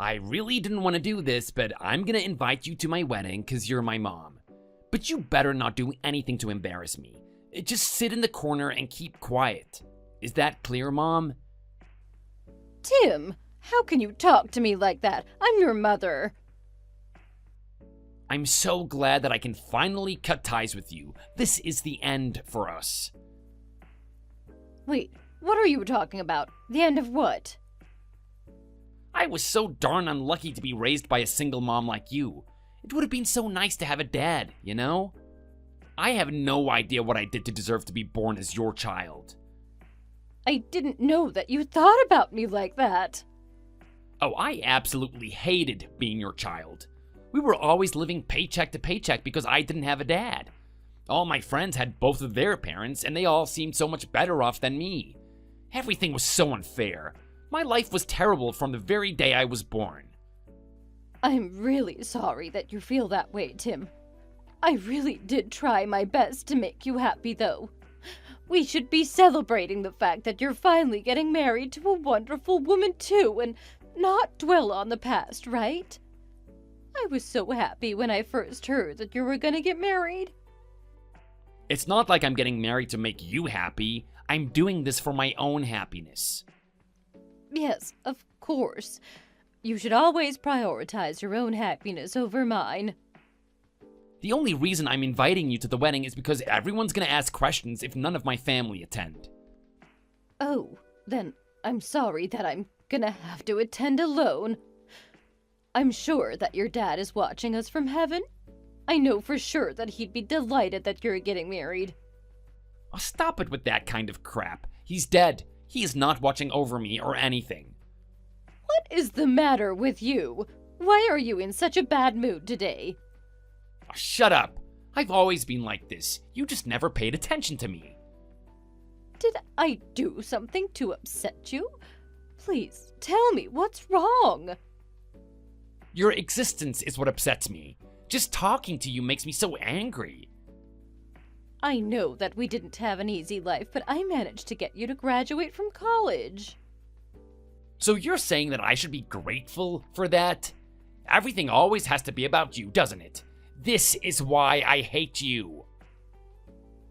I really didn't want to do this, but I'm gonna invite you to my wedding because you're my mom. But you better not do anything to embarrass me. Just sit in the corner and keep quiet. Is that clear, Mom? Tim, how can you talk to me like that? I'm your mother. I'm so glad that I can finally cut ties with you. This is the end for us. Wait, what are you talking about? The end of what? I was so darn unlucky to be raised by a single mom like you. It would have been so nice to have a dad, you know? I have no idea what I did to deserve to be born as your child. I didn't know that you thought about me like that. Oh, I absolutely hated being your child. We were always living paycheck to paycheck because I didn't have a dad. All my friends had both of their parents, and they all seemed so much better off than me. Everything was so unfair. My life was terrible from the very day I was born. I'm really sorry that you feel that way, Tim. I really did try my best to make you happy, though. We should be celebrating the fact that you're finally getting married to a wonderful woman, too, and not dwell on the past, right? I was so happy when I first heard that you were gonna get married. It's not like I'm getting married to make you happy. I'm doing this for my own happiness. Yes, of course. You should always prioritize your own happiness over mine. The only reason I'm inviting you to the wedding is because everyone's gonna ask questions if none of my family attend. Oh, then I'm sorry that I'm gonna have to attend alone. I'm sure that your dad is watching us from heaven. I know for sure that he'd be delighted that you're getting married. Oh, stop it with that kind of crap. He's dead. He is not watching over me or anything. What is the matter with you? Why are you in such a bad mood today? Oh, shut up. I've always been like this. You just never paid attention to me. Did I do something to upset you? Please, tell me, what's wrong? Your existence is what upsets me. Just talking to you makes me so angry. I know that we didn't have an easy life, but I managed to get you to graduate from college. So you're saying that I should be grateful for that? Everything always has to be about you, doesn't it? This is why I hate you.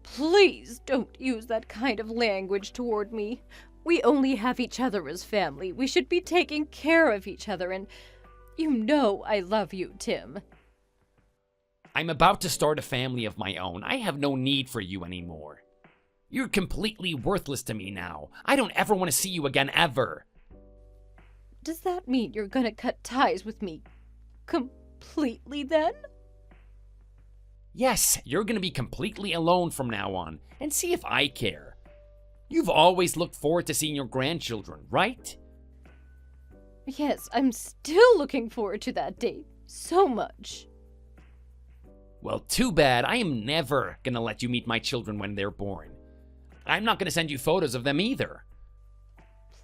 Please don't use that kind of language toward me. We only have each other as family. We should be taking care of each other, and you know I love you, Tim. I'm about to start a family of my own. I have no need for you anymore. You're completely worthless to me now. I don't ever want to see you again, ever. Does that mean you're gonna cut ties with me completely then? Yes, you're gonna be completely alone from now on, and see if I care. You've always looked forward to seeing your grandchildren, right? Yes, I'm still looking forward to that date so much. Well, too bad. I am never gonna let you meet my children when they're born. I'm not gonna send you photos of them either.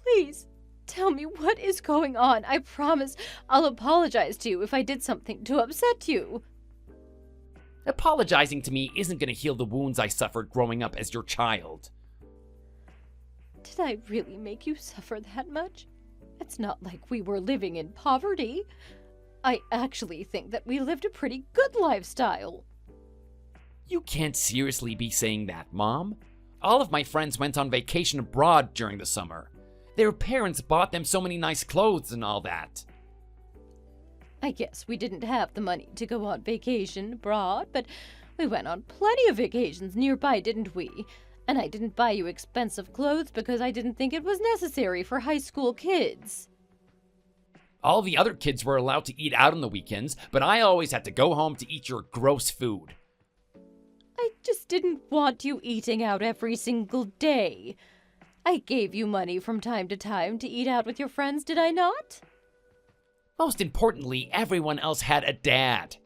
Please, tell me what is going on. I promise I'll apologize to you if I did something to upset you. Apologizing to me isn't gonna heal the wounds I suffered growing up as your child. Did I really make you suffer that much? It's not like we were living in poverty. I actually think that we lived a pretty good lifestyle. You can't seriously be saying that, Mom. All of my friends went on vacation abroad during the summer. Their parents bought them so many nice clothes and all that. I guess we didn't have the money to go on vacation abroad, but we went on plenty of vacations nearby, didn't we? And I didn't buy you expensive clothes because I didn't think it was necessary for high school kids. All the other kids were allowed to eat out on the weekends, but I always had to go home to eat your gross food. I just didn't want you eating out every single day. I gave you money from time to time to eat out with your friends, did I not? Most importantly, everyone else had a dad.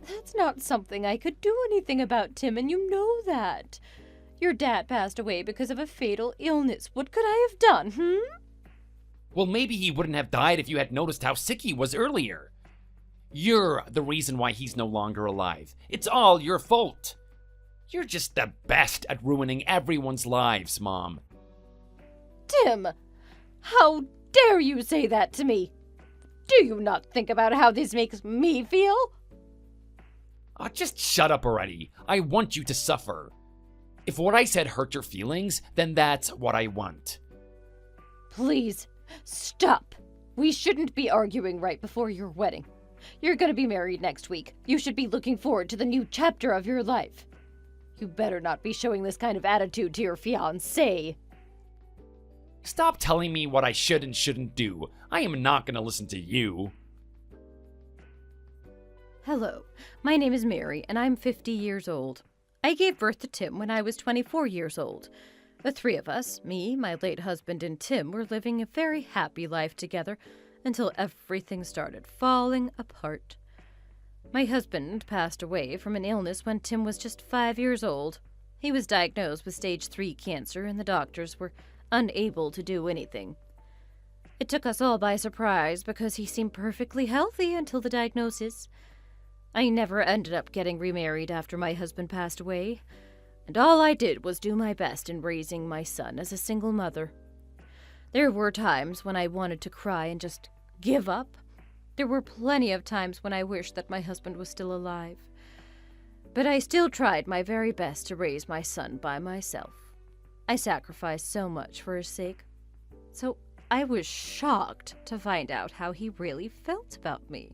That's not something I could do anything about, Tim, and you know that. Your dad passed away because of a fatal illness. What could I have done, Well, maybe he wouldn't have died if you had noticed how sick he was earlier. You're the reason why he's no longer alive. It's all your fault. You're just the best at ruining everyone's lives, Mom. Tim, how dare you say that to me? Do you not think about how this makes me feel? Oh, just shut up already. I want you to suffer. If what I said hurt your feelings, then that's what I want. Please, stop. We shouldn't be arguing right before your wedding. You're gonna be married next week. You should be looking forward to the new chapter of your life. You better not be showing this kind of attitude to your fiancé. Stop telling me what I should and shouldn't do. I am not going to listen to you. Hello, my name is Mary, and I'm 50 years old. I gave birth to Tim when I was 24 years old. The three of us, me, my late husband, and Tim, were living a very happy life together until everything started falling apart. My husband passed away from an illness when Tim was just 5 years old. He was diagnosed with stage 3 cancer, and the doctors were unable to do anything. It took us all by surprise because he seemed perfectly healthy until the diagnosis. I never ended up getting remarried after my husband passed away, and all I did was do my best in raising my son as a single mother. There were times when I wanted to cry and just give up. There were plenty of times when I wished that my husband was still alive. But I still tried my very best to raise my son by myself. I sacrificed so much for his sake. So I was shocked to find out how he really felt about me.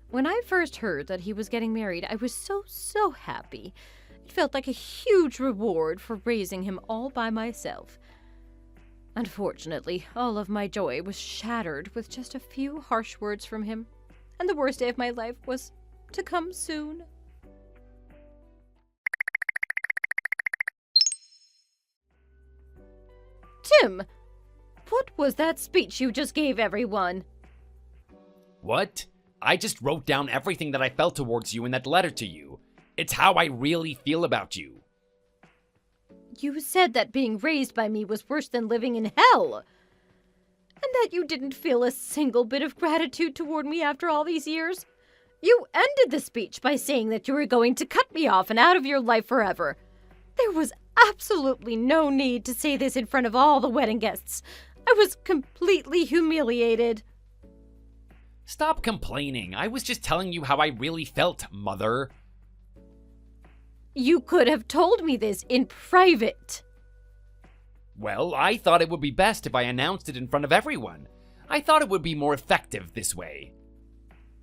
When I first heard that he was getting married, I was so happy. It felt like a huge reward for raising him all by myself. Unfortunately, all of my joy was shattered with just a few harsh words from him, and the worst day of my life was to come soon. Tim, what was that speech you just gave everyone? What? I just wrote down everything that I felt towards you in that letter to you. It's how I really feel about you. You said that being raised by me was worse than living in hell. And that you didn't feel a single bit of gratitude toward me after all these years. You ended the speech by saying that you were going to cut me off and out of your life forever. There was absolutely no need to say this in front of all the wedding guests. I was completely humiliated. Stop complaining. I was just telling you how I really felt, Mother. You could have told me this in private. Well, I thought it would be best if I announced it in front of everyone. I thought it would be more effective this way.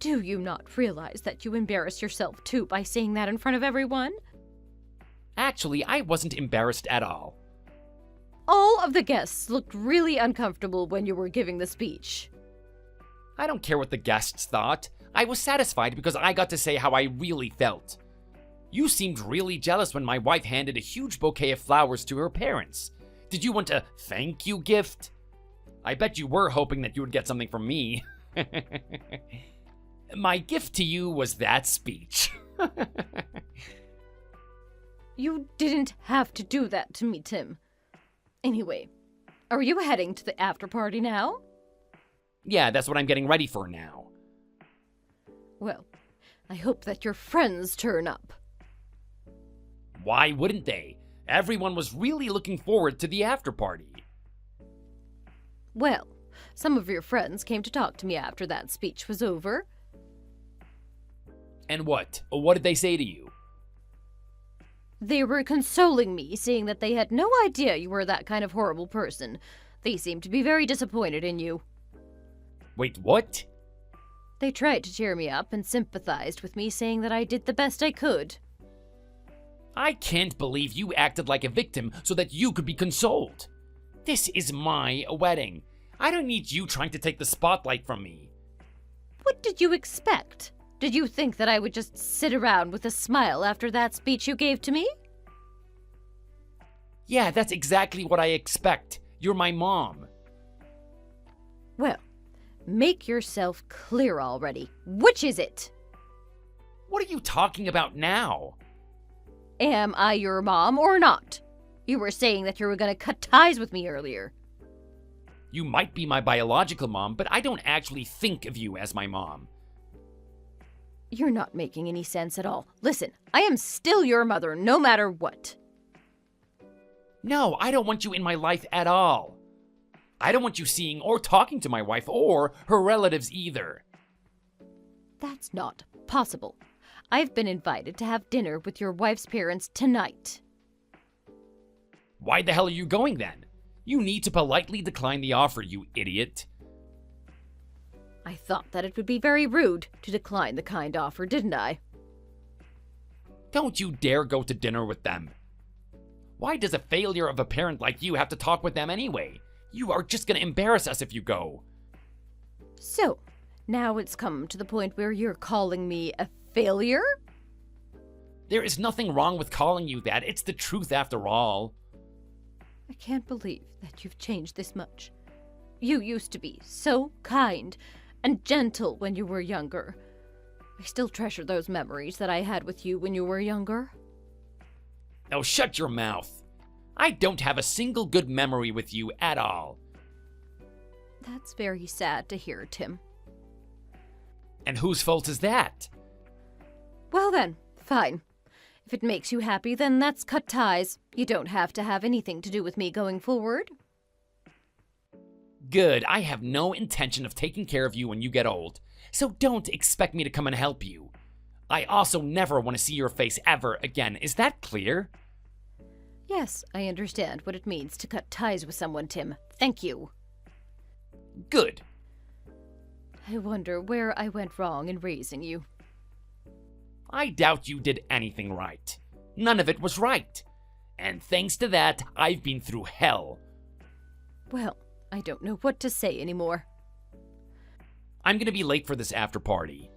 Do you not realize that you embarrass yourself too by saying that in front of everyone? Actually, I wasn't embarrassed at all. All of the guests looked really uncomfortable when you were giving the speech. I don't care what the guests thought. I was satisfied because I got to say how I really felt. You seemed really jealous when my wife handed a huge bouquet of flowers to her parents. Did you want a thank you gift? I bet you were hoping that you would get something from me. My gift to you was that speech. You didn't have to do that to me, Tim. Anyway, are you heading to the after party now? Yeah, that's what I'm getting ready for now. Well, I hope that your friends turn up. Why wouldn't they? Everyone was really looking forward to the after party. Well, some of your friends came to talk to me after that speech was over. And what? What did they say to you? They were consoling me, saying that they had no idea you were that kind of horrible person. They seemed to be very disappointed in you. Wait, what? They tried to cheer me up and sympathized with me, saying that I did the best I could. I can't believe you acted like a victim so that you could be consoled. This is my wedding. I don't need you trying to take the spotlight from me. What did you expect? Did you think that I would just sit around with a smile after that speech you gave to me? Yeah, that's exactly what I expect. You're my mom. Well, make yourself clear already. Which is it? What are you talking about now? Am I your mom or not? You were saying that you were going to cut ties with me earlier. You might be my biological mom, but I don't actually think of you as my mom. You're not making any sense at all. Listen, I am still your mother, no matter what. No, I don't want you in my life at all. I don't want you seeing or talking to my wife or her relatives either. That's not possible. I've been invited to have dinner with your wife's parents tonight. Why the hell are you going then? You need to politely decline the offer, you idiot. I thought that it would be very rude to decline the kind offer, didn't I? Don't you dare go to dinner with them. Why does a failure of a parent like you have to talk with them anyway? You are just gonna embarrass us if you go. So, now it's come to the point where you're calling me a failure? There is nothing wrong with calling you that. It's the truth after all. I can't believe that you've changed this much. You used to be so kind and gentle when you were younger. I still treasure those memories that I had with you when you were younger. Now shut your mouth. I don't have a single good memory with you at all. That's very sad to hear, Tim. And whose fault is that? Well then, fine. If it makes you happy, then let's cut ties. You don't have to have anything to do with me going forward. Good. I have no intention of taking care of you when you get old, so don't expect me to come and help you. I also never want to see your face ever again. Is that clear? Yes, I understand what it means to cut ties with someone, Tim. Thank you. Good. I wonder where I went wrong in raising you. I doubt you did anything right. None of it was right. And thanks to that, I've been through hell. Well, I don't know what to say anymore. I'm gonna be late for this after party.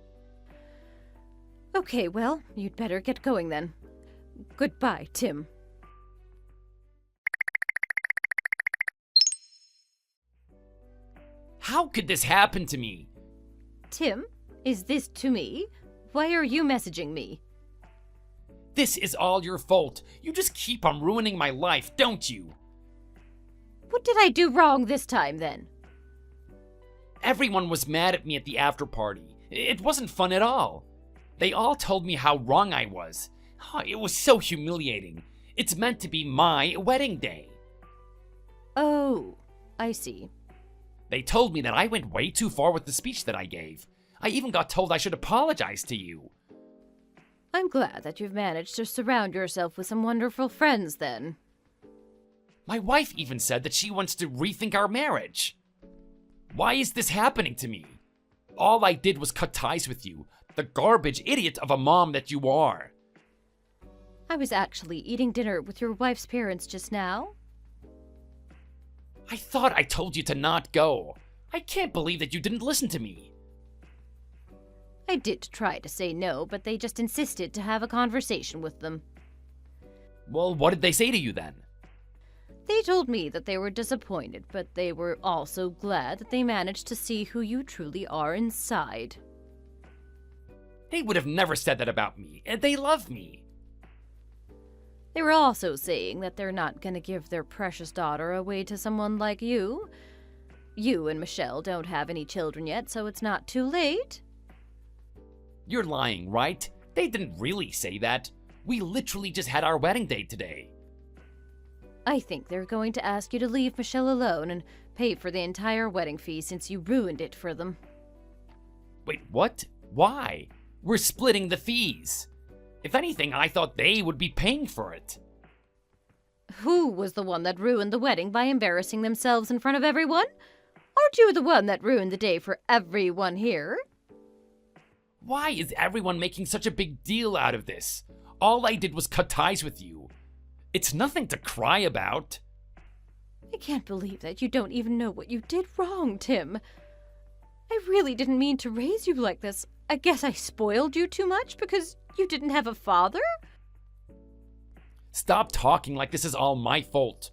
Okay, well, you'd better get going then. Goodbye, Tim. How could this happen to me? Tim, is this to me? Why are you messaging me? This is all your fault. You just keep on ruining my life, don't you? What did I do wrong this time, then? Everyone was mad at me at the after party. It wasn't fun at all. They all told me how wrong I was. Oh, it was so humiliating. It's meant to be my wedding day. Oh, I see. They told me that I went way too far with the speech that I gave. I even got told I should apologize to you. I'm glad that you've managed to surround yourself with some wonderful friends, then. My wife even said that she wants to rethink our marriage. Why is this happening to me? All I did was cut ties with you, the garbage idiot of a mom that you are. I was actually eating dinner with your wife's parents just now. I thought I told you to not go. I can't believe that you didn't listen to me. I did try to say no, but they just insisted to have a conversation with them. Well, what did they say to you then? They told me that they were disappointed, but they were also glad that they managed to see who you truly are inside. They would have never said that about me. They love me. They were also saying that they're not going to give their precious daughter away to someone like you. You and Michelle don't have any children yet, so it's not too late. You're lying, right? They didn't really say that. We literally just had our wedding day today. I think they're going to ask you to leave Michelle alone and pay for the entire wedding fee since you ruined it for them. Wait, what? Why? We're splitting the fees. If anything, I thought they would be paying for it. Who was the one that ruined the wedding by embarrassing themselves in front of everyone? Aren't you the one that ruined the day for everyone here? Why is everyone making such a big deal out of this? All I did was cut ties with you. It's nothing to cry about. I can't believe that you don't even know what you did wrong, Tim. I really didn't mean to raise you like this. I guess I spoiled you too much because you didn't have a father? Stop talking like this is all my fault.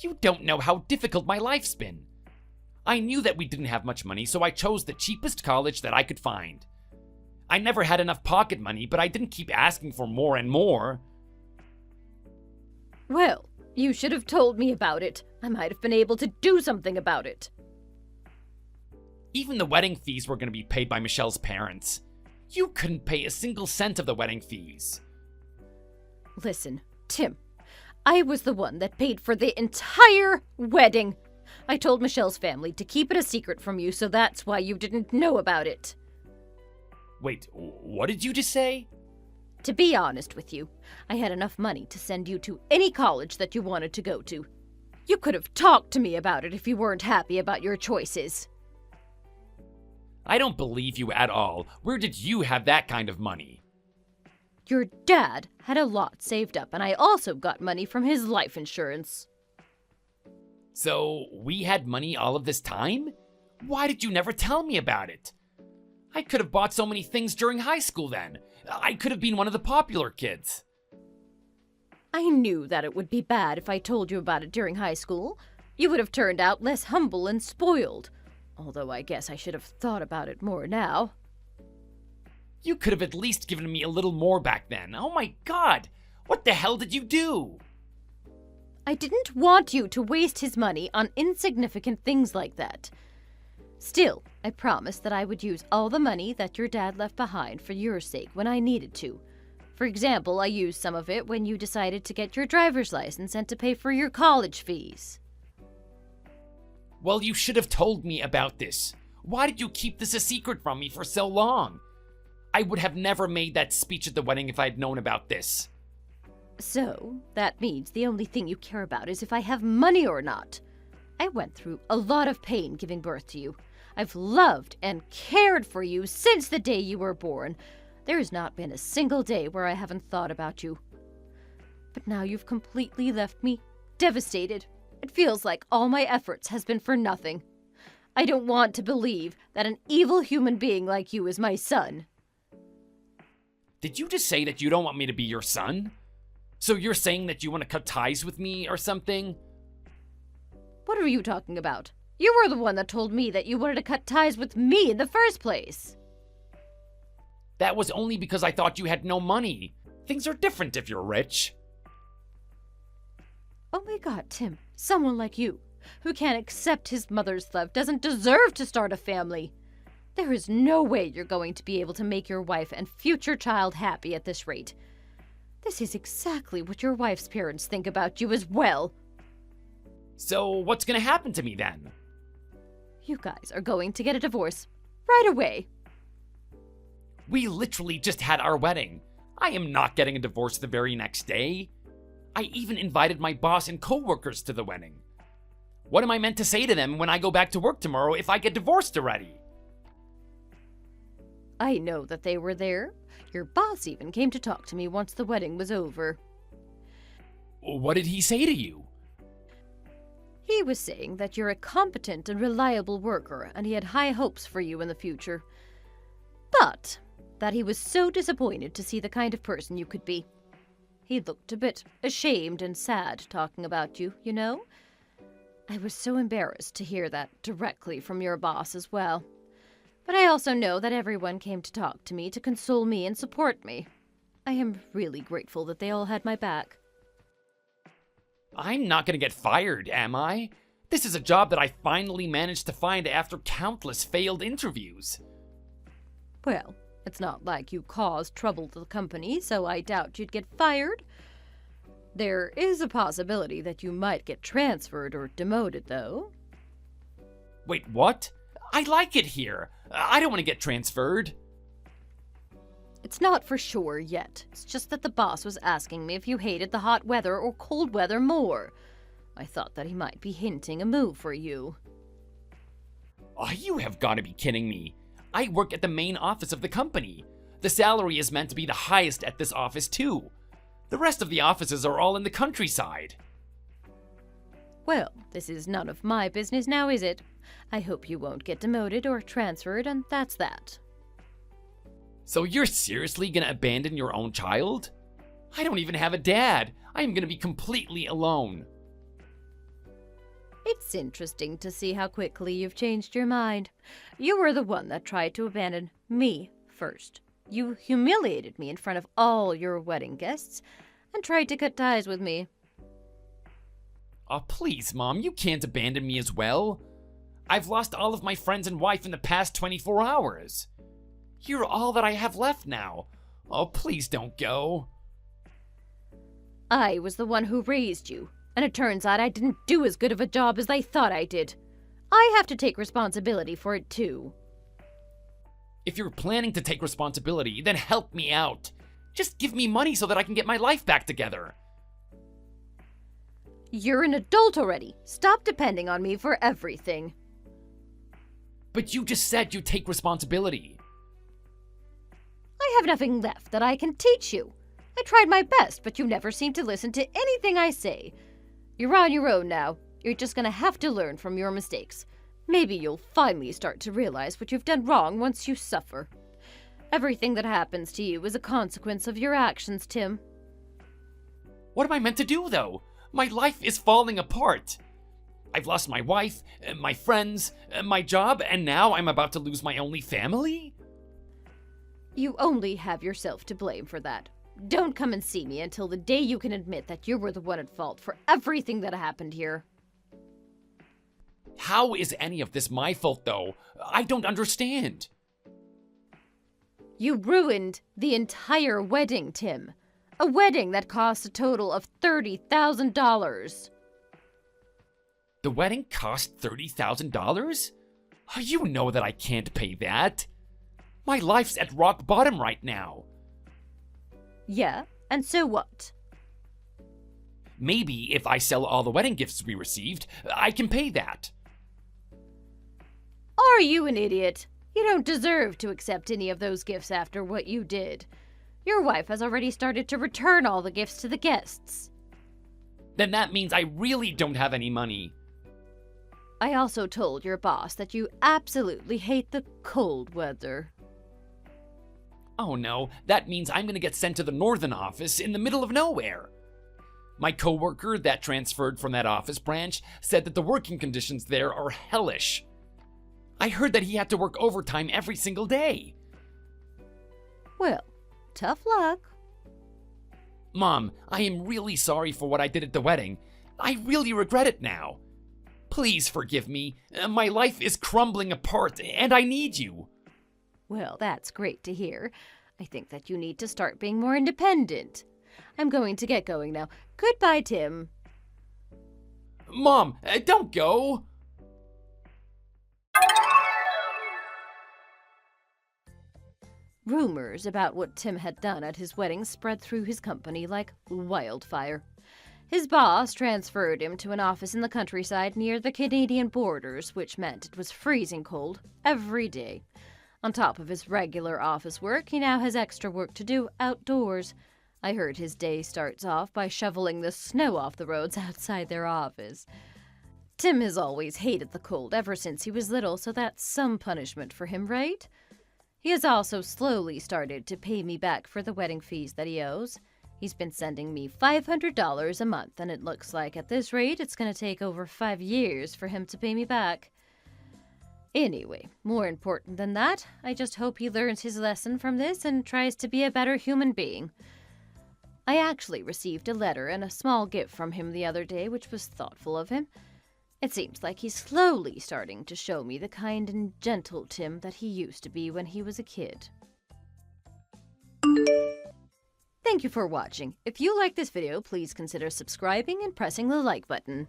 You don't know how difficult my life's been. I knew that we didn't have much money, so I chose the cheapest college that I could find. I never had enough pocket money, but I didn't keep asking for more and more. Well, you should have told me about it. I might have been able to do something about it. Even the wedding fees were going to be paid by Michelle's parents. You couldn't pay a single cent of the wedding fees. Listen, Tim, I was the one that paid for the entire wedding. I told Michelle's family to keep it a secret from you, so that's why you didn't know about it. Wait, what did you just say? To be honest with you, I had enough money to send you to any college that you wanted to go to. You could have talked to me about it if you weren't happy about your choices. I don't believe you at all. Where did you have that kind of money? Your dad had a lot saved up, and I also got money from his life insurance. So, we had money all of this time? Why did you never tell me about it? I could have bought so many things during high school then. I could have been one of the popular kids. I knew that it would be bad if I told you about it during high school. You would have turned out less humble and spoiled. Although I guess I should have thought about it more now. You could have at least given me a little more back then. Oh my god! What the hell did you do? I didn't want you to waste his money on insignificant things like that. Still, I promised that I would use all the money that your dad left behind for your sake when I needed to. For example, I used some of it when you decided to get your driver's license and to pay for your college fees. Well, you should have told me about this. Why did you keep this a secret from me for so long? I would have never made that speech at the wedding if I had known about this. So, that means the only thing you care about is if I have money or not. I went through a lot of pain giving birth to you. I've loved and cared for you since the day you were born. There has not been a single day where I haven't thought about you. But now you've completely left me devastated. It feels like all my efforts has been for nothing. I don't want to believe that an evil human being like you is my son. Did you just say that you don't want me to be your son? So you're saying that you want to cut ties with me or something? What are you talking about? You were the one that told me that you wanted to cut ties with me in the first place. That was only because I thought you had no money. Things are different if you're rich. Oh my god, Tim. Someone like you, who can't accept his mother's love, doesn't deserve to start a family. There is no way you're going to be able to make your wife and future child happy at this rate. This is exactly what your wife's parents think about you as well. So what's gonna happen to me then? You guys are going to get a divorce right away. We literally just had our wedding. I am not getting a divorce the very next day. I even invited my boss and co-workers to the wedding. What am I meant to say to them when I go back to work tomorrow if I get divorced already? I know that they were there. Your boss even came to talk to me once the wedding was over. What did he say to you? He was saying that you're a competent and reliable worker, and he had high hopes for you in the future. But that he was so disappointed to see the kind of person you could be. He looked a bit ashamed and sad talking about you, you know? I was so embarrassed to hear that directly from your boss as well. But I also know that everyone came to talk to me to console me and support me. I am really grateful that they all had my back. I'm not gonna get fired, am I? This is a job that I finally managed to find after countless failed interviews. Well, it's not like you caused trouble to the company, so I doubt you'd get fired. There is a possibility that you might get transferred or demoted, though. Wait, what? I like it here. I don't want to get transferred. It's not for sure yet. It's just that the boss was asking me if you hated the hot weather or cold weather more. I thought that he might be hinting a move for you. Oh, you have got to be kidding me. I work at the main office of the company. The salary is meant to be the highest at this office, too. The rest of the offices are all in the countryside. Well, this is none of my business now, is it? I hope you won't get demoted or transferred, and that's that. So you're seriously gonna abandon your own child? I don't even have a dad. I am gonna be completely alone. It's interesting to see how quickly you've changed your mind. You were the one that tried to abandon me first. You humiliated me in front of all your wedding guests and tried to cut ties with me. Oh, please, Mom, you can't abandon me as well. I've lost all of my friends and wife in the past 24 hours. You're all that I have left now. Oh, please don't go. I was the one who raised you. And it turns out I didn't do as good of a job as I thought I did. I have to take responsibility for it too. If you're planning to take responsibility, then help me out. Just give me money so that I can get my life back together. You're an adult already. Stop depending on me for everything. But you just said you'd take responsibility. I have nothing left that I can teach you. I tried my best, but you never seem to listen to anything I say. You're on your own now. You're just gonna have to learn from your mistakes. Maybe you'll finally start to realize what you've done wrong once you suffer. Everything that happens to you is a consequence of your actions, Tim. What am I meant to do, though? My life is falling apart. I've lost my wife, my friends, my job, and now I'm about to lose my only family? You only have yourself to blame for that. Don't come and see me until the day you can admit that you were the one at fault for everything that happened here. How is any of this my fault, though? I don't understand. You ruined the entire wedding, Tim. A wedding that cost a total of $30,000. The wedding cost $30,000? You know that I can't pay that. My life's at rock bottom right now. Yeah, and so what? Maybe if I sell all the wedding gifts we received, I can pay that. Are you an idiot? You don't deserve to accept any of those gifts after what you did. Your wife has already started to return all the gifts to the guests. Then that means I really don't have any money. I also told your boss that you absolutely hate the cold weather. Oh no, that means I'm gonna get sent to the northern office in the middle of nowhere. My coworker that transferred from that office branch said that the working conditions there are hellish. I heard that he had to work overtime every single day. Well, tough luck. Mom, I am really sorry for what I did at the wedding. I really regret it now. Please forgive me. My life is crumbling apart, and I need you. Well, that's great to hear. I think that you need to start being more independent. I'm going to get going now. Goodbye, Tim. Mom, don't go. Rumors about what Tim had done at his wedding spread through his company like wildfire. His boss transferred him to an office in the countryside near the Canadian borders, which meant it was freezing cold every day. On top of his regular office work, he now has extra work to do outdoors. I heard his day starts off by shoveling the snow off the roads outside their office. Tim has always hated the cold ever since he was little, so that's some punishment for him, right? He has also slowly started to pay me back for the wedding fees that he owes. He's been sending me $500 a month, and it looks like at this rate it's going to take over 5 years for him to pay me back. Anyway, more important than that, I just hope he learns his lesson from this and tries to be a better human being. I actually received a letter and a small gift from him the other day, which was thoughtful of him. It seems like he's slowly starting to show me the kind and gentle Tim that he used to be when he was a kid. Thank you for watching. If you like this video, please consider subscribing and pressing the like button.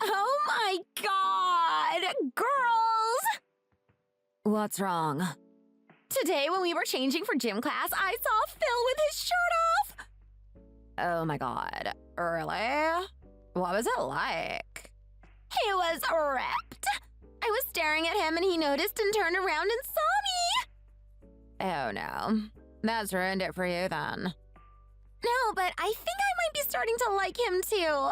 Oh my god! Girls! What's wrong? Today when we were changing for gym class, I saw Phil with his shirt off! Oh my god. Really? What was it like? He was ripped! I was staring at him and he noticed and turned around and saw me! Oh no. That's ruined it for you then. No, but I think I might be starting to like him too.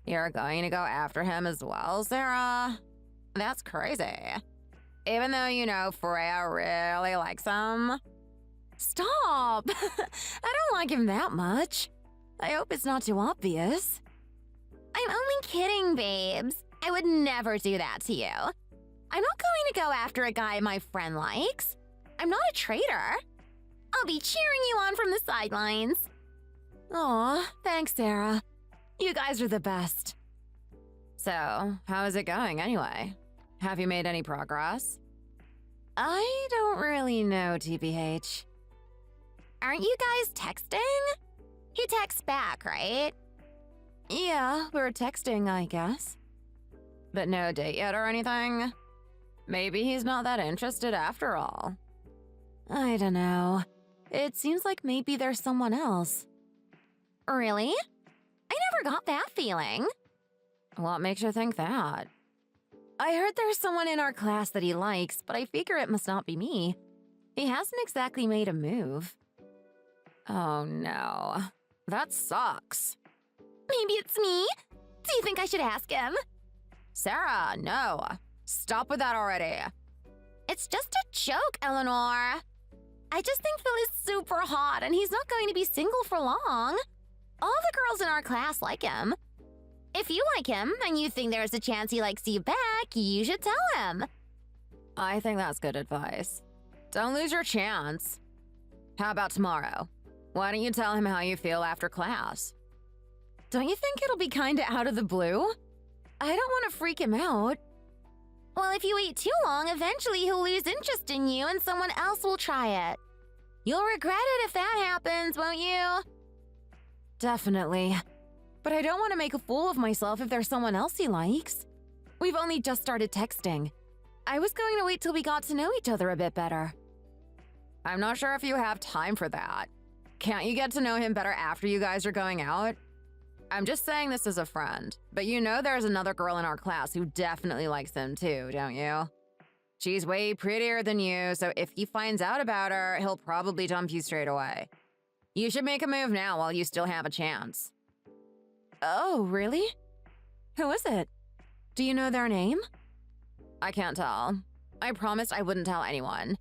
You're going to go after him as well, Sarah? That's crazy. Even though you know Freya really likes him. Stop! I don't like him that much. I hope it's not too obvious. I'm only kidding, babes. I would never do that to you. I'm not going to go after a guy my friend likes. I'm not a traitor. I'll be cheering you on from the sidelines. Aw, thanks, Sarah. You guys are the best. So, how is it going anyway? Have you made any progress? I don't really know, TBH. Aren't you guys texting? He texts back, right? Yeah, we're texting, I guess. But no date yet or anything? Maybe he's not that interested after all. I don't know. It seems like maybe there's someone else. Really? I never got that feeling. What makes you think that? I heard there's someone in our class that he likes, but I figure it must not be me. He hasn't exactly made a move. Oh no. That sucks. Maybe it's me? Do you think I should ask him? Sarah, no. Stop with that already. It's just a joke, Eleanor. I just think Phil is super hot and he's not going to be single for long. All the girls in our class like him. If you like him and you think there's a chance he likes you back, you should tell him. I think that's good advice. Don't lose your chance. How about tomorrow? Why don't you tell him how you feel after class? Don't you think it'll be kinda out of the blue? I don't want to freak him out. Well, if you wait too long, eventually he'll lose interest in you and someone else will try it. You'll regret it if that happens, won't you? Definitely. But I don't want to make a fool of myself if there's someone else he likes. We've only just started texting. I was going to wait till we got to know each other a bit better. I'm not sure if you have time for that. Can't you get to know him better after you guys are going out? I'm just saying this as a friend, but you know there's another girl in our class who definitely likes him too, don't you? She's way prettier than you, so if he finds out about her, he'll probably dump you straight away. You should make a move now while you still have a chance. Oh, really? Who is it? Do you know their name? I can't tell. I promised I wouldn't tell anyone.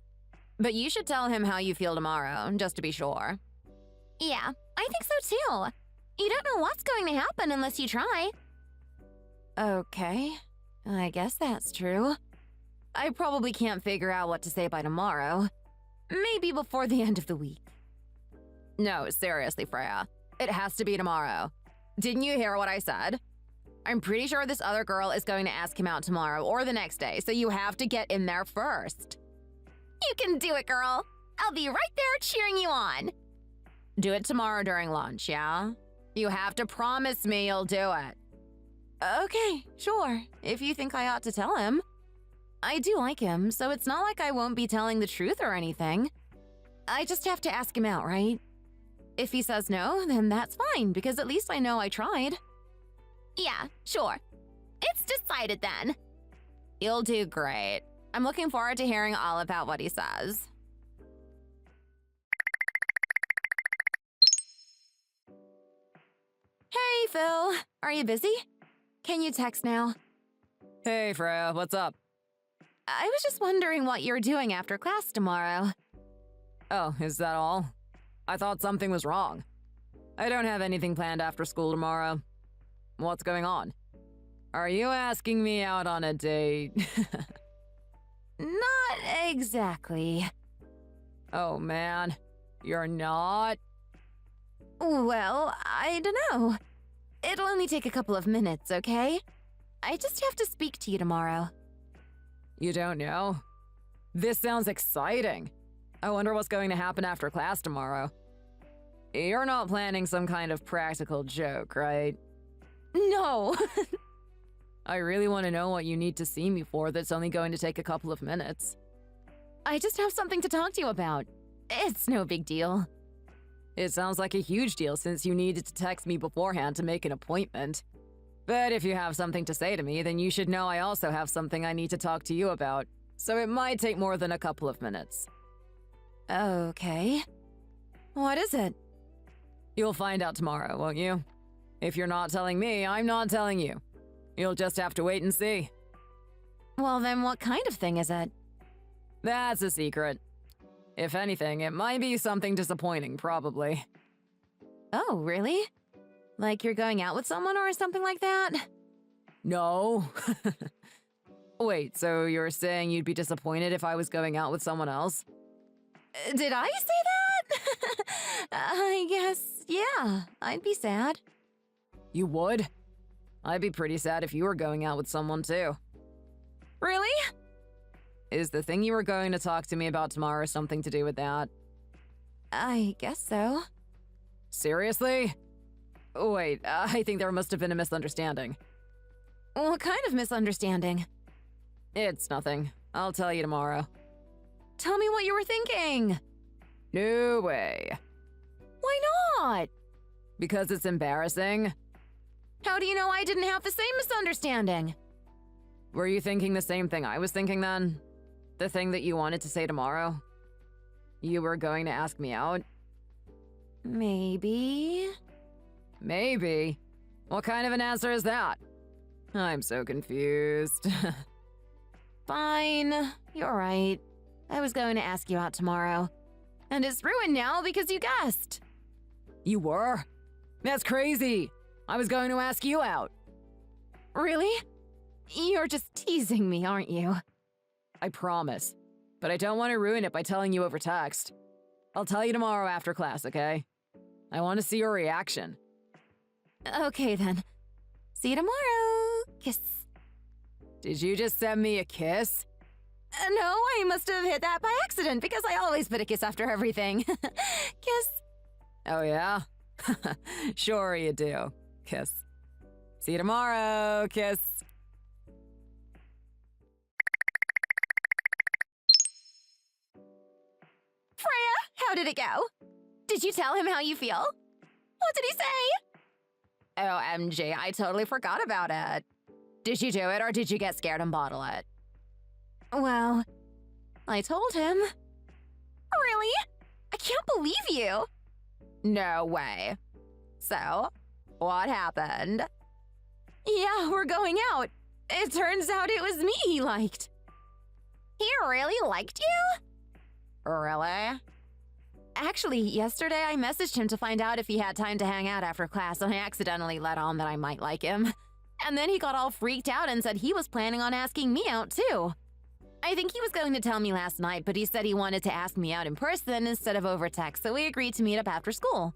But you should tell him how you feel tomorrow, just to be sure. Yeah, I think so too. You don't know what's going to happen unless you try. Okay, I guess that's true. I probably can't figure out what to say by tomorrow. Maybe before the end of the week. No, seriously, Freya. It has to be tomorrow. Didn't you hear what I said? I'm pretty sure this other girl is going to ask him out tomorrow or the next day, so you have to get in there first. You can do it, girl. I'll be right there cheering you on. Do it tomorrow during lunch, yeah? You have to promise me you'll do it. Okay, sure, if you think I ought to tell him. I do like him, so it's not like I won't be telling the truth or anything. I just have to ask him out, right? If he says no, then that's fine, because at least I know I tried. Yeah, sure. It's decided then. You'll do great. I'm looking forward to hearing all about what he says. Hey, Phil. Are you busy? Can you text now? Hey, Freya, what's up? I was just wondering what you're doing after class tomorrow. Oh, is that all? I thought something was wrong. I don't have anything planned after school tomorrow. What's going on? Are you asking me out on a date? Not exactly. Oh man, you're not? Well, I don't know. It'll only take a couple of minutes, okay? I just have to speak to you tomorrow. You don't know? This sounds exciting. I wonder what's going to happen after class tomorrow. You're not planning some kind of practical joke, right? No. I really want to know what you need to see me for that's only going to take a couple of minutes. I just have something to talk to you about. It's no big deal. It sounds like a huge deal since you needed to text me beforehand to make an appointment. But if you have something to say to me, then you should know I also have something I need to talk to you about. So it might take more than a couple of minutes. Okay. What is it? You'll find out tomorrow, won't you? If you're not telling me, I'm not telling you. You'll just have to wait and see. Well, then what kind of thing is it? That's a secret. If anything, it might be something disappointing, probably. Oh, really? Like you're going out with someone or something like that? No. Wait, so you're saying you'd be disappointed if I was going out with someone else? Did I say that? I guess, yeah, I'd be sad. You would? I'd be pretty sad if you were going out with someone too. Really? Is the thing you were going to talk to me about tomorrow something to do with that? I guess so. Seriously? Wait, I think there must have been a misunderstanding. What kind of misunderstanding? It's nothing. I'll tell you tomorrow. Tell me what you were thinking. No way. Why not? Because it's embarrassing. How do you know I didn't have the same misunderstanding? Were you thinking the same thing I was thinking then? The thing that you wanted to say tomorrow? You were going to ask me out? Maybe. Maybe? What kind of an answer is that? I'm so confused. Fine, you're right. I was going to ask you out tomorrow. And it's ruined now because you guessed. You were? That's crazy. I was going to ask you out. Really? You're just teasing me, aren't you? I promise. But I don't want to ruin it by telling you over text. I'll tell you tomorrow after class, okay? I want to see your reaction. Okay then. See you tomorrow. Kiss. Did you just send me a kiss? No, I must have hit that by accident because I always put a kiss after everything. Kiss. Oh yeah? Sure you do. Kiss. See you tomorrow. Kiss. Freya, how did it go? Did you tell him how you feel? What did he say? OMG, I totally forgot about it. Did you do it or did you get scared and bottle it? Well, I told him. Really? I can't believe you. No way. So, what happened? Yeah, we're going out. It turns out it was me he liked. He really liked you? Really? Actually, yesterday I messaged him to find out if he had time to hang out after class, and I accidentally let on that I might like him. And then he got all freaked out and said he was planning on asking me out too. I think he was going to tell me last night, but he said he wanted to ask me out in person instead of over text, so we agreed to meet up after school.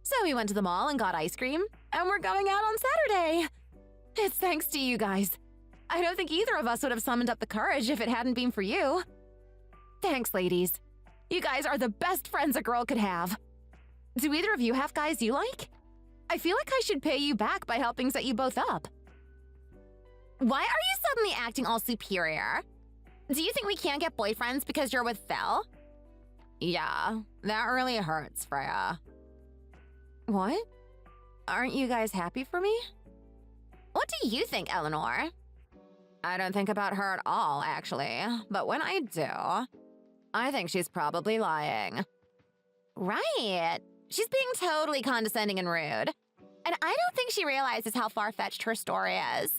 So we went to the mall and got ice cream, and we're going out on Saturday. It's thanks to you guys. I don't think either of us would have summoned up the courage if it hadn't been for you. Thanks, ladies. You guys are the best friends a girl could have. Do either of you have guys you like? I feel like I should pay you back by helping set you both up. Why are you suddenly acting all superior? Do you think we can't get boyfriends because you're with Phil? Yeah, that really hurts, Freya. What? Aren't you guys happy for me? What do you think, Eleanor? I don't think about her at all, actually. But when I do, I think she's probably lying. Right. She's being totally condescending and rude. And I don't think she realizes how far-fetched her story is.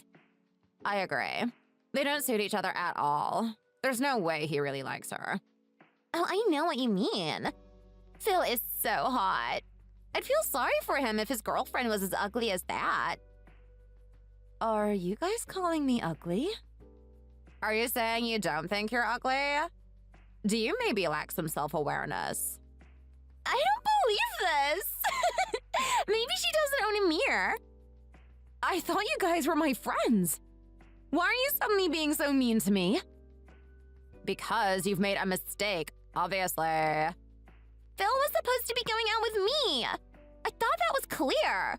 I agree. They don't suit each other at all. There's no way he really likes her. Oh, I know what you mean. Phil is so hot. I'd feel sorry for him if his girlfriend was as ugly as that. Are you guys calling me ugly? Are you saying you don't think you're ugly? Do you maybe lack some self-awareness? I don't believe this! Maybe she doesn't own a mirror. I thought you guys were my friends. Why are you suddenly being so mean to me? Because you've made a mistake, obviously. Phil was supposed to be going out with me. I thought that was clear.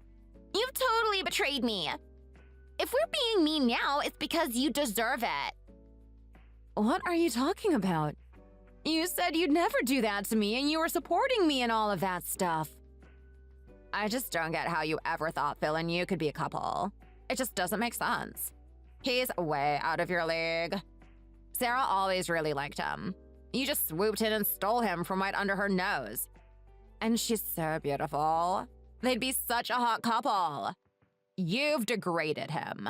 You've totally betrayed me. If we're being mean now, it's because you deserve it. What are you talking about? You said you'd never do that to me and you were supporting me and all of that stuff. I just don't get how you ever thought Phil and you could be a couple. It just doesn't make sense. He's way out of your league. Sarah always really liked him. You just swooped in and stole him from right under her nose. And she's so beautiful. They'd be such a hot couple. You've degraded him.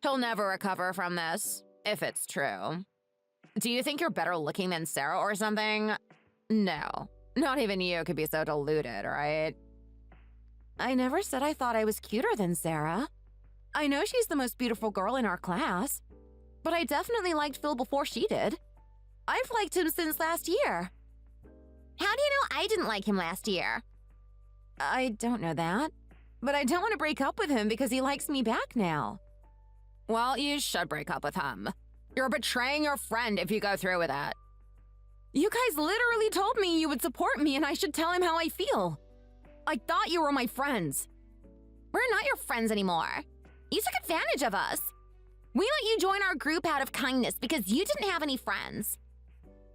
He'll never recover from this, if it's true. Do you think you're better looking than Sarah or something? No, not even you could be so deluded, right? I never said I thought I was cuter than Sarah. I know she's the most beautiful girl in our class, but I definitely liked Phil before she did. I've liked him since last year. How do you know I didn't like him last year? I don't know that, but I don't want to break up with him because he likes me back now. Well, you should break up with him. You're betraying your friend if you go through with it. You guys literally told me you would support me and I should tell him how I feel. I thought you were my friends. We're not your friends anymore. You took advantage of us. We let you join our group out of kindness because you didn't have any friends.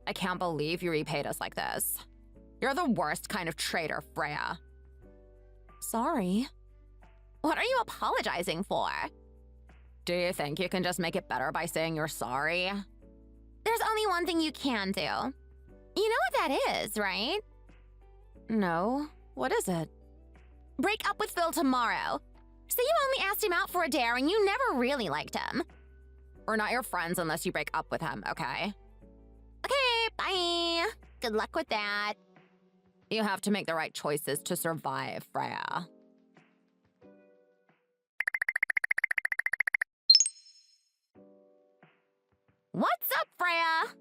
I can't believe you repaid us like this. You're the worst kind of traitor, Freya. Sorry. What are you apologizing for? Do you think you can just make it better by saying you're sorry? There's only one thing you can do. You know what that is, right? No. What is it? Break up with Phil tomorrow. Say you only asked him out for a dare and you never really liked him. We're not your friends unless you break up with him, okay? Okay, bye. Good luck with that. You have to make the right choices to survive, Freya. What's up, Freya?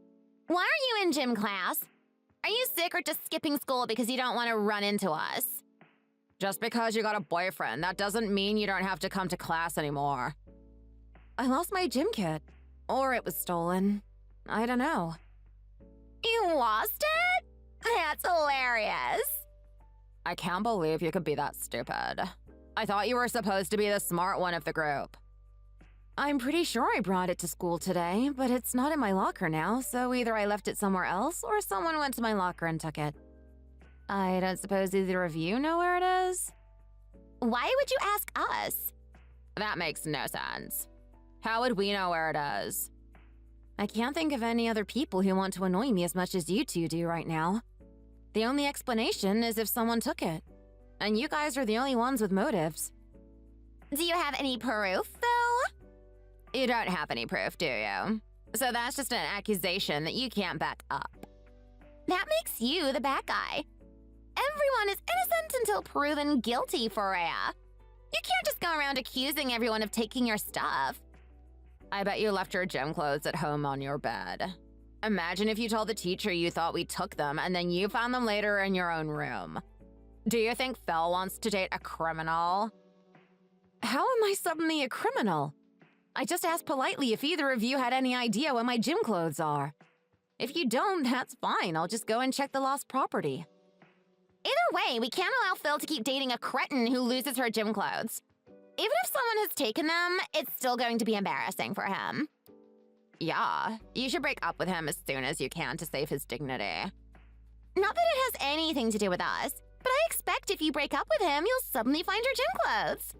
Why are you in gym class? Are you sick or just skipping school because you don't want to run into us? Just because you got a boyfriend, that doesn't mean you don't have to come to class anymore. I lost my gym kit. Or it was stolen. I don't know. You lost it? That's hilarious. I can't believe you could be that stupid. I thought you were supposed to be the smart one of the group. I'm pretty sure I brought it to school today, but it's not in my locker now, so either I left it somewhere else or someone went to my locker and took it. I don't suppose either of you know where it is? Why would you ask us? That makes no sense. How would we know where it is? I can't think of any other people who want to annoy me as much as you two do right now. The only explanation is if someone took it. And you guys are the only ones with motives. Do you have any proof, Phil? You don't have any proof, do you? So that's just an accusation that you can't back up. That makes you the bad guy. Everyone is innocent until proven guilty, Freya. You can't just go around accusing everyone of taking your stuff. I bet you left your gym clothes at home on your bed. Imagine if you told the teacher you thought we took them and then you found them later in your own room. Do you think Phil wants to date a criminal? How am I suddenly a criminal? I just asked politely if either of you had any idea what my gym clothes are. If you don't, that's fine. I'll just go and check the lost property. Either way, we can't allow Phil to keep dating a cretin who loses her gym clothes. Even if someone has taken them, it's still going to be embarrassing for him. Yeah, you should break up with him as soon as you can to save his dignity. Not that it has anything to do with us, but I expect if you break up with him, you'll suddenly find your gym clothes.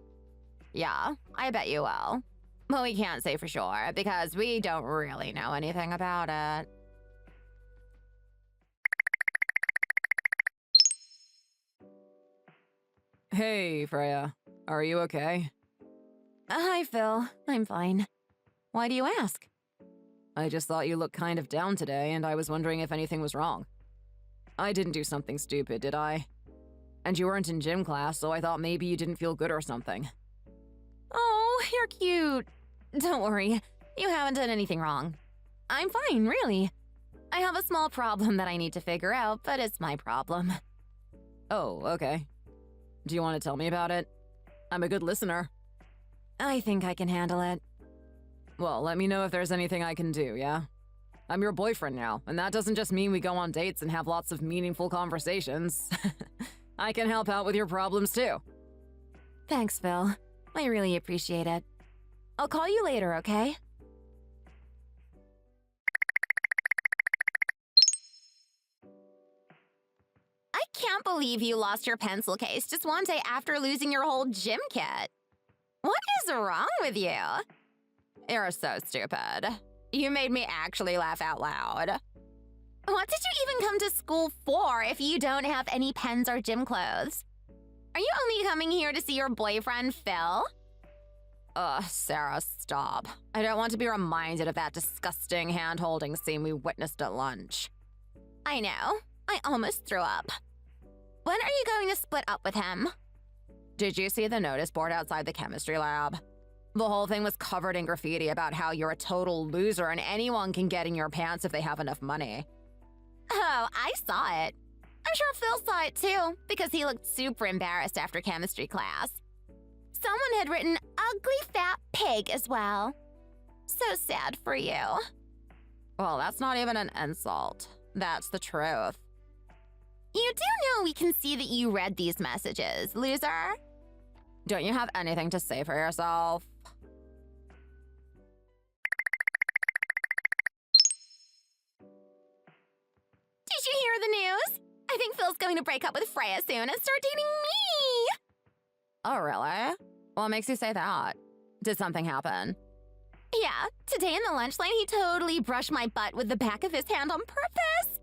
Yeah, I bet you will. Well, we can't say for sure, because we don't really know anything about it. Hey, Freya. Are you okay? Hi, Phil. I'm fine. Why do you ask? I just thought you looked kind of down today, and I was wondering if anything was wrong. I didn't do something stupid, did I? And you weren't in gym class, so I thought maybe you didn't feel good or something. Oh, you're cute. Don't worry. You haven't done anything wrong. I'm fine, really. I have a small problem that I need to figure out, but it's my problem. Oh, okay. Do you want to tell me about it? I'm a good listener. I think I can handle it. Well, let me know if there's anything I can do, yeah? I'm your boyfriend now, and that doesn't just mean we go on dates and have lots of meaningful conversations. I can help out with your problems too. Thanks, Phil. I really appreciate it. I'll call you later, okay? I can't believe you lost your pencil case just one day after losing your whole gym kit. What is wrong with you? You're so stupid. You made me actually laugh out loud. What did you even come to school for if you don't have any pens or gym clothes? Are you only coming here to see your boyfriend, Phil? Ugh, Sarah, stop. I don't want to be reminded of that disgusting hand-holding scene we witnessed at lunch. I know. I almost threw up. When are you going to split up with him? Did you see the notice board outside the chemistry lab? The whole thing was covered in graffiti about how you're a total loser and anyone can get in your pants if they have enough money. Oh, I saw it. I'm sure Phil saw it too, because he looked super embarrassed after chemistry class. Someone had written ugly fat pig as well. So sad for you. Well, that's not even an insult. That's the truth. You do know we can see that you read these messages, loser. Don't you have anything to say for yourself? Did you hear the news? I think Phil's going to break up with Freya soon and start dating me. Oh, really? What makes you say that? Did something happen? Yeah, today in the lunch line, he totally brushed my butt with the back of his hand on purpose.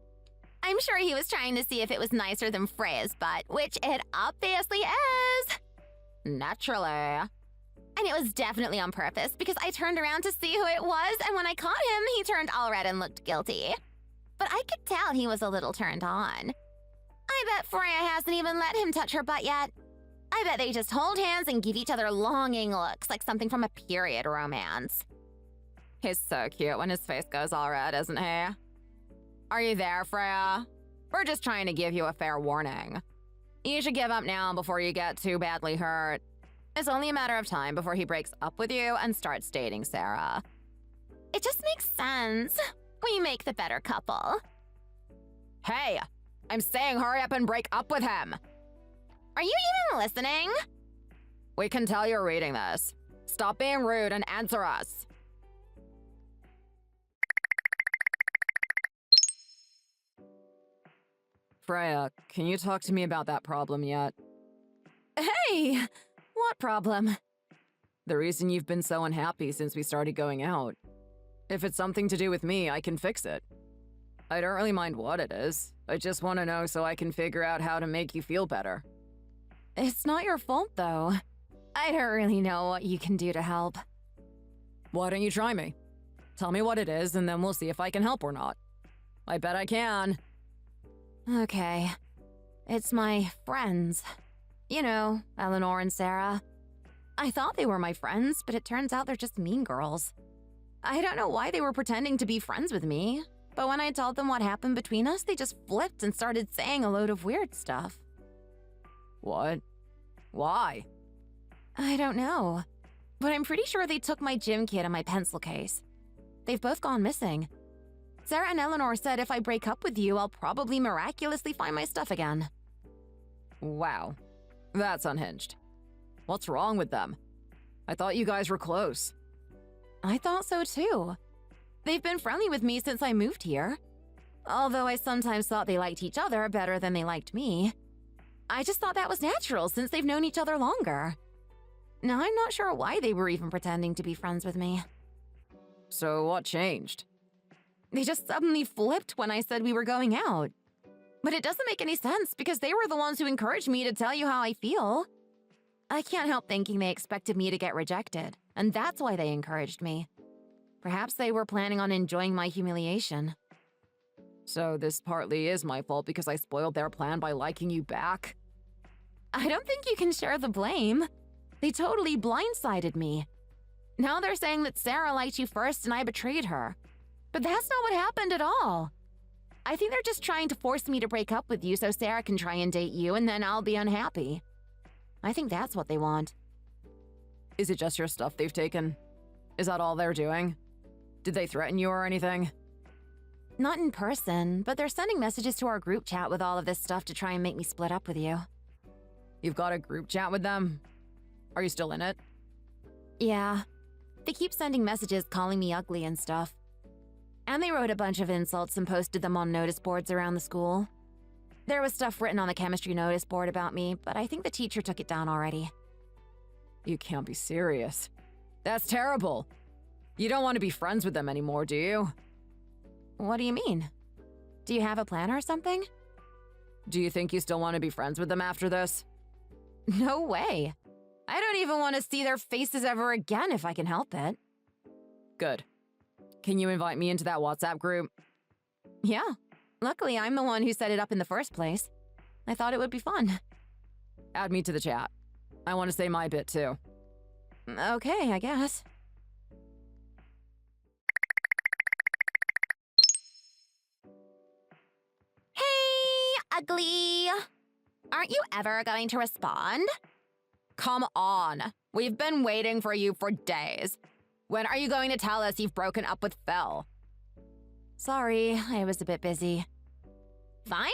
I'm sure he was trying to see if it was nicer than Freya's butt, which it obviously is. Naturally. And it was definitely on purpose because I turned around to see who it was, and when I caught him, he turned all red and looked guilty. But I could tell he was a little turned on. I bet Freya hasn't even let him touch her butt yet. I bet they just hold hands and give each other longing looks like something from a period romance. He's so cute when his face goes all red, isn't he? Are you there, Freya? We're just trying to give you a fair warning. You should give up now before you get too badly hurt. It's only a matter of time before he breaks up with you and starts dating Sarah. It just makes sense. We make the better couple. Hey, I'm saying hurry up and break up with him. Are you even listening? We can tell you're reading this. Stop being rude and answer us. Freya, can you talk to me about that problem yet? Hey, what problem? The reason you've been so unhappy since we started going out. If it's something to do with me, I can fix it. I don't really mind what it is. I just want to know so I can figure out how to make you feel better. It's not your fault, though. I don't really know what you can do to help. Why don't you try me? Tell me what it is, and then we'll see if I can help or not. I bet I can. Okay. It's my friends. You know, Eleanor and Sarah. I thought they were my friends, but it turns out they're just mean girls. I don't know why they were pretending to be friends with me, but when I told them what happened between us, they just flipped and started saying a load of weird stuff. What? Why? I don't know, but I'm pretty sure they took my gym kit and my pencil case. They've both gone missing. Sarah and Eleanor said if I break up with you, I'll probably miraculously find my stuff again. Wow. That's unhinged. What's wrong with them? I thought you guys were close. I thought so too. They've been friendly with me since I moved here. Although I sometimes thought they liked each other better than they liked me. I just thought that was natural since they've known each other longer. Now I'm not sure why they were even pretending to be friends with me. So what changed? They just suddenly flipped when I said we were going out. But it doesn't make any sense because they were the ones who encouraged me to tell you how I feel. I can't help thinking they expected me to get rejected, and that's why they encouraged me. Perhaps they were planning on enjoying my humiliation. So this partly is my fault because I spoiled their plan by liking you back? I don't think you can share the blame. They totally blindsided me. Now they're saying that Sarah liked you first and I betrayed her. But that's not what happened at all. I think they're just trying to force me to break up with you so Sarah can try and date you and then I'll be unhappy. I think that's what they want. Is it just your stuff they've taken? Is that all they're doing? Did they threaten you or anything? Not in person, but they're sending messages to our group chat with all of this stuff to try and make me split up with you. You've got a group chat with them? Are you still in it? Yeah. They keep sending messages calling me ugly and stuff. And they wrote a bunch of insults and posted them on notice boards around the school. There was stuff written on the chemistry notice board about me, but I think the teacher took it down already. You can't be serious. That's terrible. You don't want to be friends with them anymore, do you? What do you mean? Do you have a plan or something? Do you think you still want to be friends with them after this? No way. I don't even want to see their faces ever again if I can help it. Good. Can you invite me into that WhatsApp group? Yeah. Luckily, I'm the one who set it up in the first place. I thought it would be fun. Add me to the chat. I want to say my bit too. Okay, I guess. Hey, ugly! Aren't you ever going to respond? Come on. We've been waiting for you for days. When are you going to tell us you've broken up with Phil? Sorry, I was a bit busy. Finally!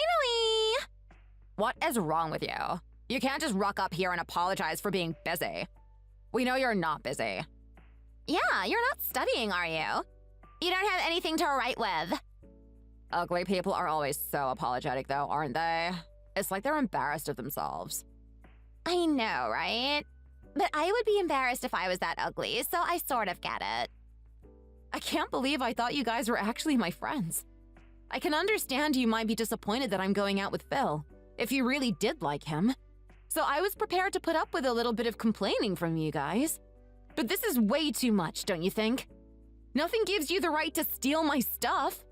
What is wrong with you? You can't just rock up here and apologize for being busy. We know you're not busy. Yeah, you're not studying, are you? You don't have anything to write with. Ugly people are always so apologetic, though, aren't they? It's like they're embarrassed of themselves. I know, right? But I would be embarrassed if I was that ugly, so I sort of get it. I can't believe I thought you guys were actually my friends. I can understand you might be disappointed that I'm going out with Phil, if you really did like him. So I was prepared to put up with a little bit of complaining from you guys. But this is way too much, don't you think? Nothing gives you the right to steal my stuff.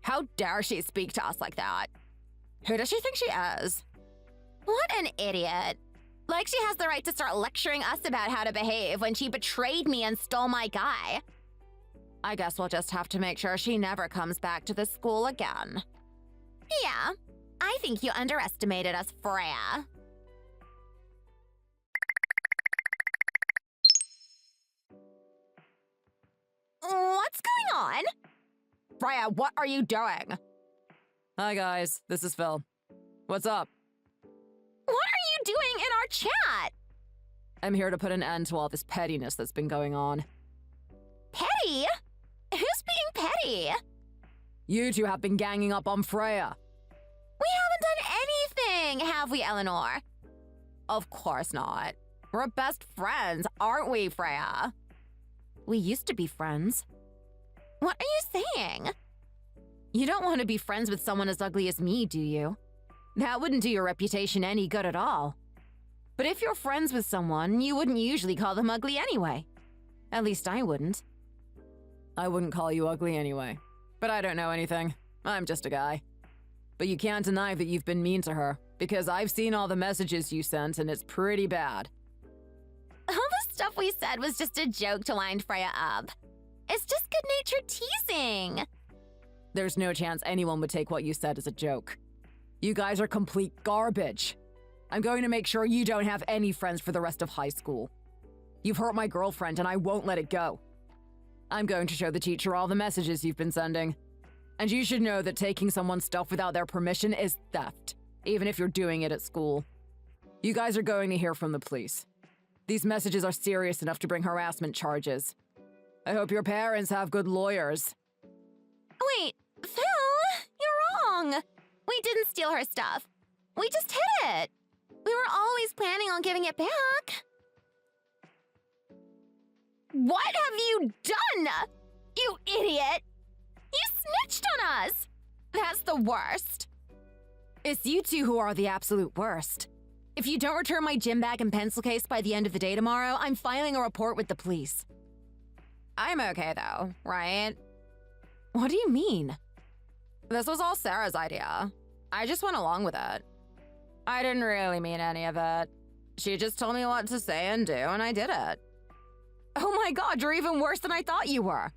How dare she speak to us like that? Who does she think she is? What an idiot. Like she has the right to start lecturing us about how to behave when she betrayed me and stole my guy. I guess we'll just have to make sure she never comes back to this school again. Yeah, I think you underestimated us, Freya. What's going on? Freya, what are you doing? Hi guys, this is Phil. What's up? What are you doing in our chat? I'm here to put an end to all this pettiness that's been going on. Petty? Who's being petty? You two have been ganging up on Freya. We haven't done anything, have we, Eleanor? Of course not. We're best friends, aren't we, Freya? We used to be friends. What are you saying? You don't want to be friends with someone as ugly as me, do you? That wouldn't do your reputation any good at all. But if you're friends with someone, you wouldn't usually call them ugly anyway. At least I wouldn't. I wouldn't call you ugly anyway. But I don't know anything. I'm just a guy. But you can't deny that you've been mean to her, because I've seen all the messages you sent and it's pretty bad. All the stuff we said was just a joke to wind Freya up. It's just good-natured teasing. There's no chance anyone would take what you said as a joke. You guys are complete garbage. I'm going to make sure you don't have any friends for the rest of high school. You've hurt my girlfriend and I won't let it go. I'm going to show the teacher all the messages you've been sending. And you should know that taking someone's stuff without their permission is theft, even if you're doing it at school. You guys are going to hear from the police. These messages are serious enough to bring harassment charges. I hope your parents have good lawyers. Wait, Phil, you're wrong. We didn't steal her stuff. We just hid it. We were always planning on giving it back. What have you done? You idiot! You snitched on us! That's the worst. It's you two who are the absolute worst. If you don't return my gym bag and pencil case by the end of the day tomorrow, I'm filing a report with the police. I'm okay though, right? What do you mean? This was all Sarah's idea. I just went along with it. I didn't really mean any of it. She just told me what to say and do, and I did it. Oh my god, you're even worse than I thought you were.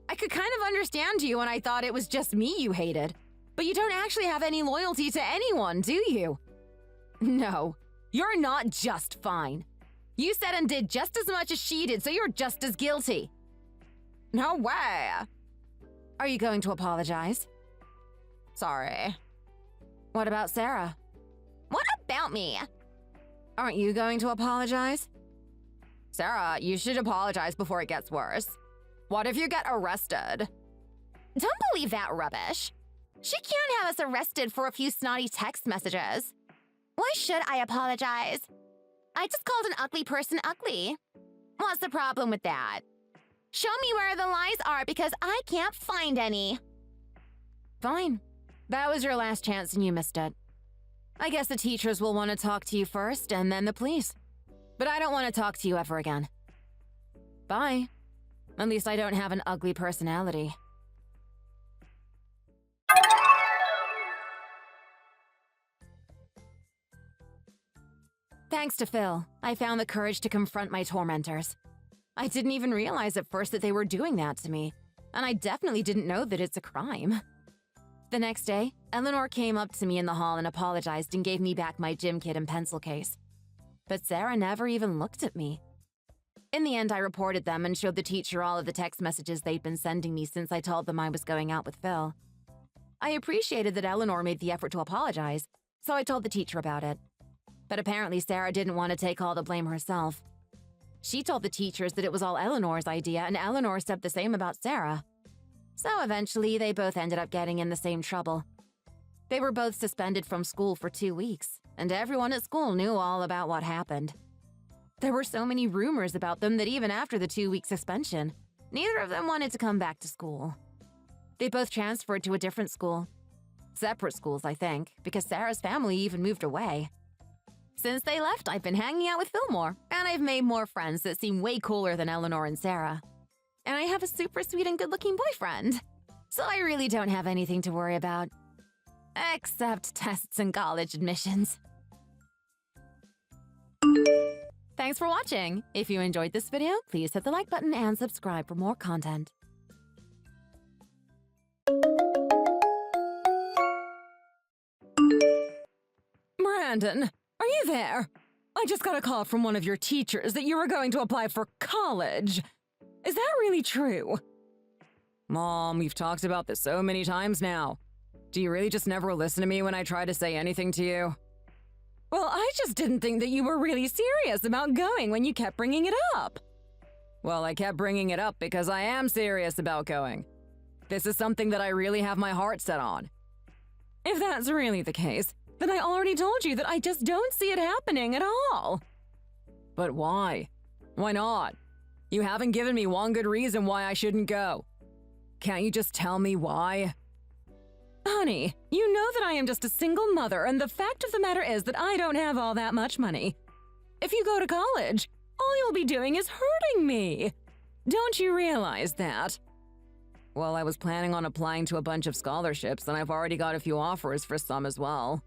I could kind of understand you when I thought it was just me you hated. But you don't actually have any loyalty to anyone, do you? No, you're not just fine. You said and did just as much as she did, so you're just as guilty. No way. Are you going to apologize? Sorry. What about Sarah? What about me? Aren't you going to apologize? Sarah, you should apologize before it gets worse. What if you get arrested? Don't believe that rubbish. She can't have us arrested for a few snotty text messages. Why should I apologize? I just called an ugly person ugly. What's the problem with that? Show me where the lies are because I can't find any. Fine. That was your last chance and you missed it. I guess the teachers will want to talk to you first and then the police. But I don't want to talk to you ever again. Bye. At least I don't have an ugly personality. Thanks to Phil, I found the courage to confront my tormentors. I didn't even realize at first that they were doing that to me, and I definitely didn't know that it's a crime. The next day, Eleanor came up to me in the hall and apologized and gave me back my gym kit and pencil case. But Sarah never even looked at me. In the end, I reported them and showed the teacher all of the text messages they'd been sending me since I told them I was going out with Phil. I appreciated that Eleanor made the effort to apologize, so I told the teacher about it. But apparently Sarah didn't want to take all the blame herself. She told the teachers that it was all Eleanor's idea, and Eleanor said the same about Sarah. So eventually, they both ended up getting in the same trouble. They were both suspended from school for 2 weeks, and everyone at school knew all about what happened. There were so many rumors about them that even after the 2-week suspension, neither of them wanted to come back to school. They both transferred to a different school. Separate schools, I think, because Sarah's family even moved away. Since they left, I've been hanging out with Phil more, and I've made more friends that seem way cooler than Eleanor and Sarah. And I have a super sweet and good-looking boyfriend. So I really don't have anything to worry about. Except tests and college admissions. Thanks for watching! If you enjoyed this video, please hit the like button and subscribe for more content. Brandon, are you there? I just got a call from one of your teachers that you were going to apply for college. Is that really true? Mom, we've talked about this so many times now. Do you really just never listen to me when I try to say anything to you? Well, I just didn't think that you were really serious about going when you kept bringing it up. Well, I kept bringing it up because I am serious about going. This is something that I really have my heart set on. If that's really the case, then I already told you that I just don't see it happening at all. But why? Why not? You haven't given me one good reason why I shouldn't go. Can't you just tell me why? Honey, you know that I am just a single mother, and the fact of the matter is that I don't have all that much money. If you go to college, all you'll be doing is hurting me. Don't you realize that? Well, I was planning on applying to a bunch of scholarships, and I've already got a few offers for some as well.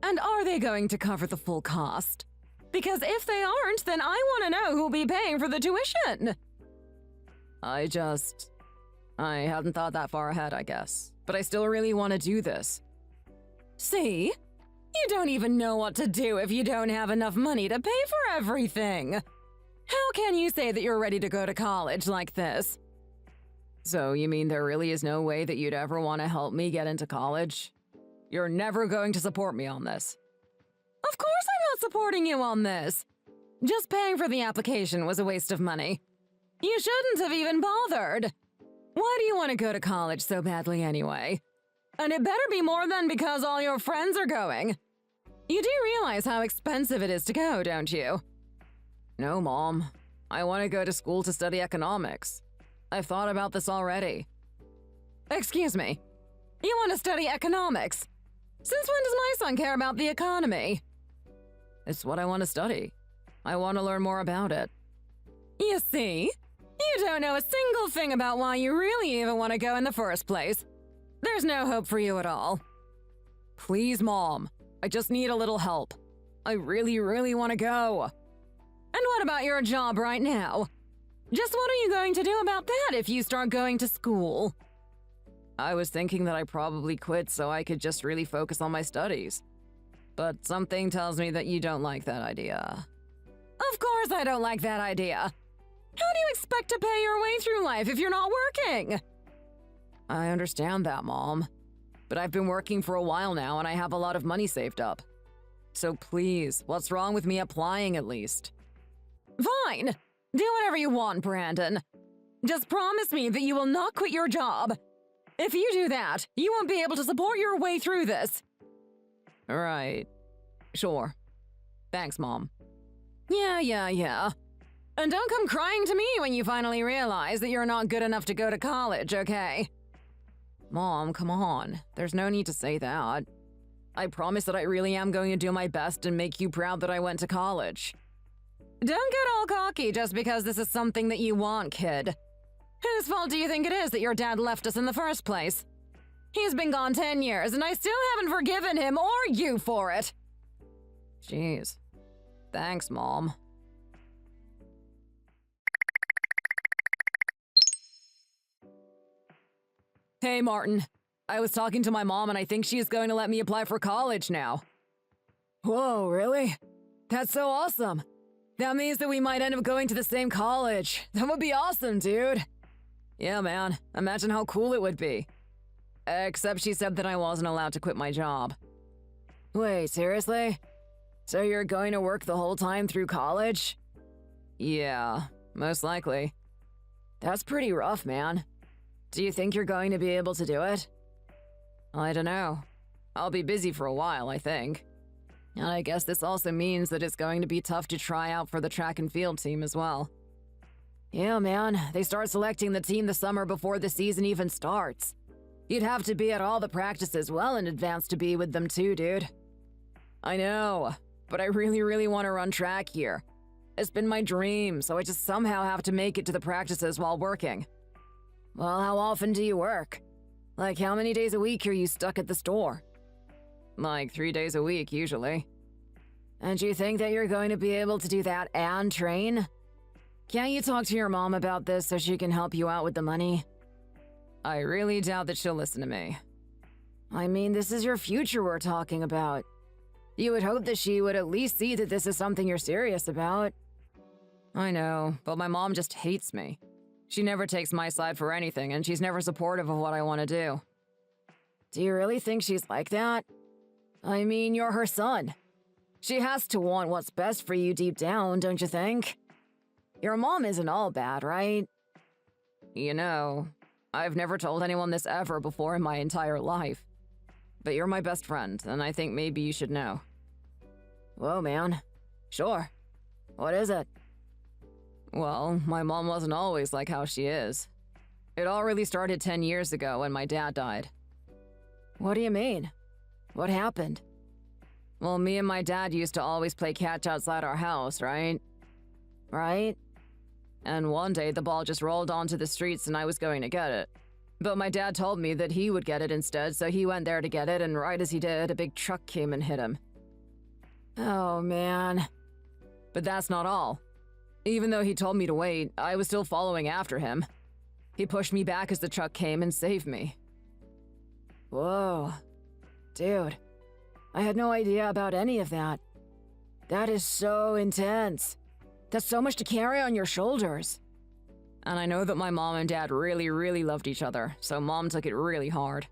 And are they going to cover the full cost? Because if they aren't, then I want to know who'll be paying for the tuition. I hadn't thought that far ahead, I guess. But I still really want to do this. See? You don't even know what to do if you don't have enough money to pay for everything. How can you say that you're ready to go to college like this? So you mean there really is no way that you'd ever want to help me get into college? You're never going to support me on this. Of course I'm not supporting you on this. Just paying for the application was a waste of money. You shouldn't have even bothered. Why do you want to go to college so badly anyway? And it better be more than because all your friends are going. You do realize how expensive it is to go, don't you? No, Mom. I want to go to school to study economics. I've thought about this already. Excuse me. You want to study economics? Since when does my son care about the economy? It's what I want to study. I want to learn more about it. You see? You don't know a single thing about why you really even want to go in the first place. There's no hope for you at all. Please, Mom. I just need a little help. I really, really want to go. And what about your job right now? Just what are you going to do about that if you start going to school? I was thinking that I probably quit so I could just really focus on my studies. But something tells me that you don't like that idea. Of course I don't like that idea. How do you expect to pay your way through life if you're not working? I understand that, Mom. But I've been working for a while now and I have a lot of money saved up. So please, what's wrong with me applying at least? Fine! Do whatever you want, Brandon. Just promise me that you will not quit your job. If you do that, you won't be able to support your way through this. Right. Sure. Thanks, Mom. Yeah. And don't come crying to me when you finally realize that you're not good enough to go to college, okay? Mom, come on. There's no need to say that. I promise that I really am going to do my best and make you proud that I went to college. Don't get all cocky just because this is something that you want, kid. Whose fault do you think it is that your dad left us in the first place? He's been gone 10 years and I still haven't forgiven him or you for it. Jeez. Thanks, Mom. Hey, Martin. I was talking to my mom and I think she's going to let me apply for college now. Whoa, really? That's so awesome. That means that we might end up going to the same college. That would be awesome, dude. Yeah, man. Imagine how cool it would be. Except she said that I wasn't allowed to quit my job. Wait, seriously? So you're going to work the whole time through college? Yeah, most likely. That's pretty rough, man. Do you think you're going to be able to do it? I don't know. I'll be busy for a while, I think. And I guess this also means that it's going to be tough to try out for the track and field team as well. Yeah, man, they start selecting the team the summer before the season even starts. You'd have to be at all the practices well in advance to be with them too, dude. I know, but I really want to run track here. It's been my dream, so I just somehow have to make it to the practices while working. Well, how often do you work? Like, how many days a week are you stuck at the store? Like 3 days a week, usually. And you think that you're going to be able to do that and train? Can't you talk to your mom about this so she can help you out with the money? I really doubt that she'll listen to me. I mean, this is your future we're talking about. You would hope that she would at least see that this is something you're serious about. I know, but my mom just hates me. She never takes my side for anything, and she's never supportive of what I want to do. Do you really think she's like that? I mean, you're her son. She has to want what's best for you deep down, don't you think? Your mom isn't all bad, right? You know, I've never told anyone this ever before in my entire life. But you're my best friend, and I think maybe you should know. Whoa, man. Sure. What is it? Well, my mom wasn't always like how she is. It all really started 10 years ago when my dad died. What do you mean? What happened? Well, me and my dad used to always play catch outside our house, right? Right? And one day the ball just rolled onto the streets and I was going to get it. But my dad told me that he would get it instead, so he went there to get it, and right as he did, a big truck came and hit him. Oh, man. But that's not all. Even though he told me to wait, I was still following after him. He pushed me back as the truck came and saved me. Whoa. Dude, I had no idea about any of that. That is so intense. That's so much to carry on your shoulders. And I know that my mom and dad really loved each other, so mom took it really hard.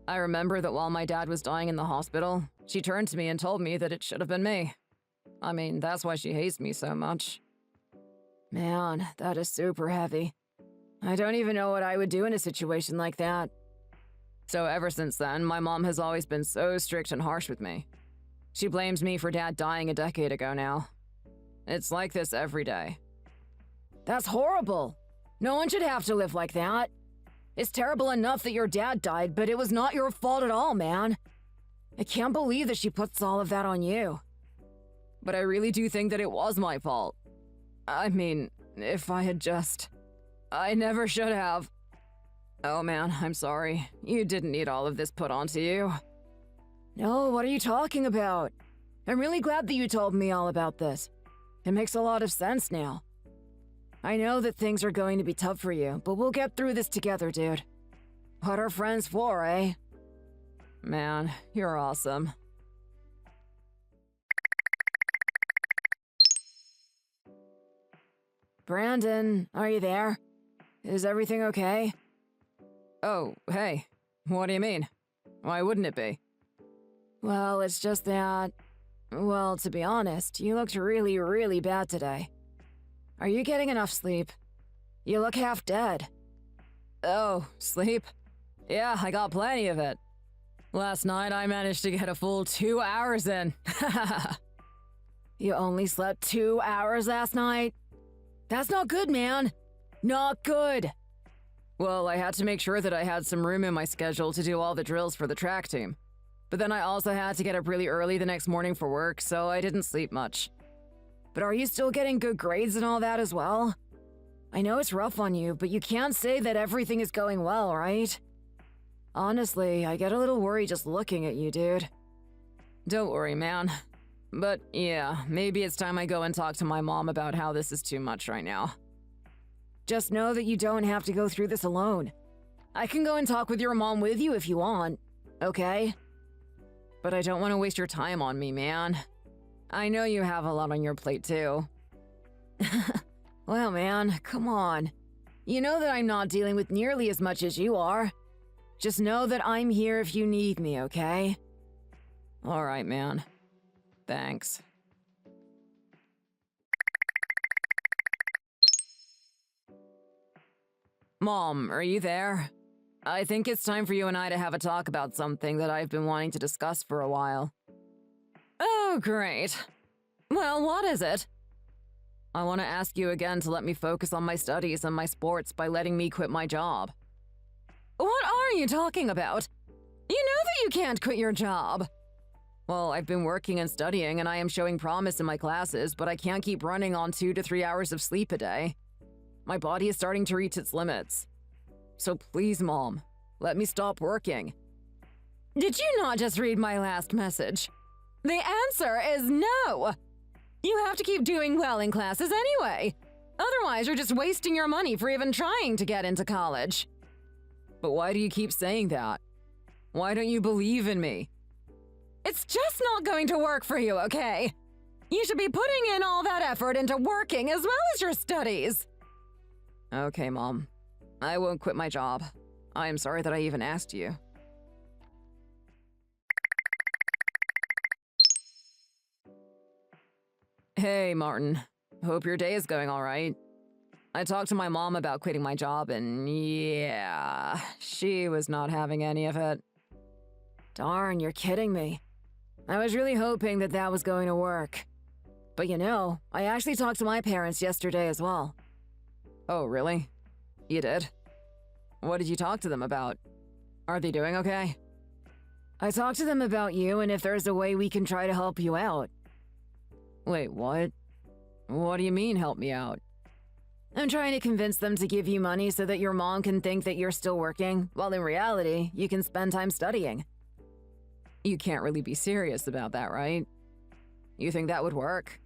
I remember that while my dad was dying in the hospital, she turned to me and told me that it should have been me. I mean, that's why she hates me so much. Man, that is super heavy. I don't even know what I would do in a situation like that. So ever since then, my mom has always been so strict and harsh with me. She blames me for dad dying a decade ago now. It's like this every day. That's horrible. No one should have to live like that. It's terrible enough that your dad died, but it was not your fault at all, man. I can't believe that she puts all of that on you. But I really do think that it was my fault. I mean, if I had just... I never should have. Oh man, I'm sorry. You didn't need all of this put onto you. No, what are you talking about? I'm really glad that you told me all about this. It makes a lot of sense now. I know that things are going to be tough for you, but we'll get through this together, dude. What are friends for, eh? Man, you're awesome. Brandon, are you there? Is everything okay? Oh, hey. What do you mean? Why wouldn't it be? Well, it's just that... Well, to be honest, you looked really bad today. Are you getting enough sleep? You look half dead. Oh, sleep? Yeah, I got plenty of it. Last night I managed to get a full 2 hours in. You only slept 2 hours last night? That's not good, man. Not good. Well, I had to make sure that I had some room in my schedule to do all the drills for the track team. But then I also had to get up really early the next morning for work, so I didn't sleep much. But are you still getting good grades and all that as well? I know it's rough on you, but you can't say that everything is going well, right? Honestly, I get a little worried just looking at you, dude. Don't worry, man. But yeah, maybe it's time I go and talk to my mom about how this is too much right now. Just know that you don't have to go through this alone. I can go and talk with your mom with you if you want, okay? But I don't want to waste your time on me, man. I know you have a lot on your plate too, Well, man, come on. You know that I'm not dealing with nearly as much as you are. Just know that I'm here if you need me, okay? All right, man. Thanks. Mom, are you there? I think it's time for you and I to have a talk about something that I've been wanting to discuss for a while. Oh, great. Well, what is it? I want to ask you again to let me focus on my studies and my sports by letting me quit my job. What are you talking about? You know that you can't quit your job. Well, I've been working and studying and I am showing promise in my classes, but I can't keep running on 2 to 3 hours of sleep a day. My body is starting to reach its limits. So please, Mom, let me stop working. Did you not just read my last message? The answer is no! You have to keep doing well in classes anyway. Otherwise, you're just wasting your money for even trying to get into college. But why do you keep saying that? Why don't you believe in me? It's just not going to work for you, okay? You should be putting in all that effort into working as well as your studies. Okay, Mom. I won't quit my job. I am sorry that I even asked you. Hey, Martin. Hope your day is going all right. I talked to my mom about quitting my job and yeah, she was not having any of it. Darn, you're kidding me. I was really hoping that that was going to work. But you know, I actually talked to my parents yesterday as well. Oh, really? You did? What did you talk to them about? Are they doing okay? I talked to them about you and if there's a way we can try to help you out. Wait, what? What do you mean, help me out? I'm trying to convince them to give you money so that your mom can think that you're still working, while in reality, you can spend time studying. You can't really be serious about that, right? You think that would work?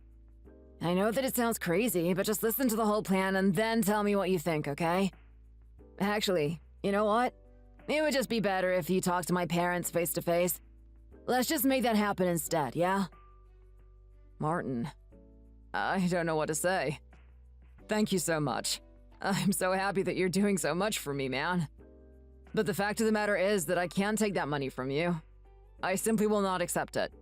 I know that it sounds crazy, but just listen to the whole plan and then tell me what you think, okay? Actually, you know what? It would just be better if you talked to my parents face to face. Let's just make that happen instead, yeah? Martin, I don't know what to say. Thank you so much. I'm so happy that you're doing so much for me, man. But the fact of the matter is that I can't take that money from you. I simply will not accept it.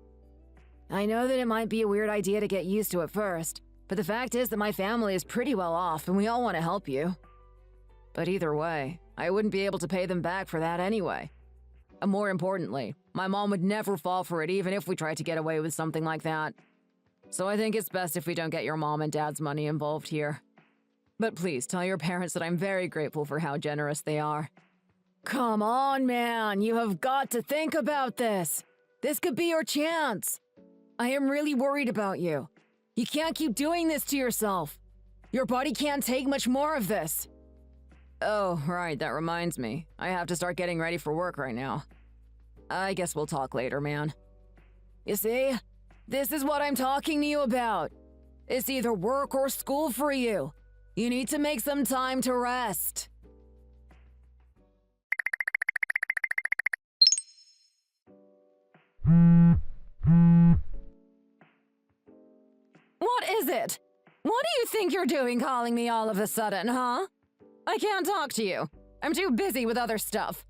I know that it might be a weird idea to get used to at first, but the fact is that my family is pretty well off and we all want to help you. But either way, I wouldn't be able to pay them back for that anyway. And more importantly, my mom would never fall for it even if we tried to get away with something like that. So I think it's best if we don't get your mom and dad's money involved here. But please tell your parents that I'm very grateful for how generous they are. Come on, man, you have got to think about this. This could be your chance. I am really worried about you. You can't keep doing this to yourself. Your body can't take much more of this. Oh, right, that reminds me. I have to start getting ready for work right now. I guess we'll talk later, man. You see? This is what I'm talking to you about. It's either work or school for you. You need to make some time to rest. What is it? What do you think you're doing calling me all of a sudden, huh? I can't talk to you. I'm too busy with other stuff.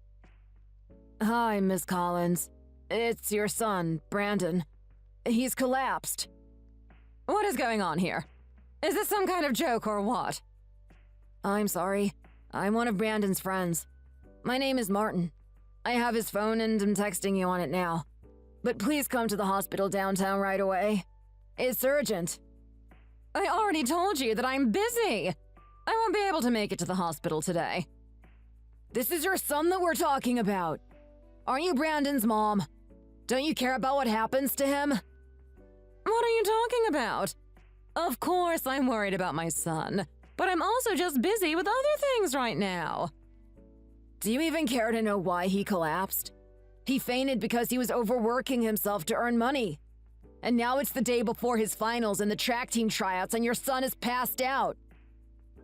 Hi, Miss Collins. It's your son, Brandon. He's collapsed. What is going on here? Is this some kind of joke or what? I'm sorry. I'm one of Brandon's friends. My name is Martin. I have his phone and I'm texting you on it now. But please come to the hospital downtown right away. It's urgent. I already told you that I'm busy. I won't be able to make it to the hospital today. This is your son that we're talking about. Aren't you Brandon's mom? Don't you care about what happens to him? What are you talking about? Of course I'm worried about my son, but I'm also just busy with other things right now. Do you even care to know why he collapsed? He fainted because he was overworking himself to earn money. And now it's the day before his finals and the track team tryouts and your son is passed out.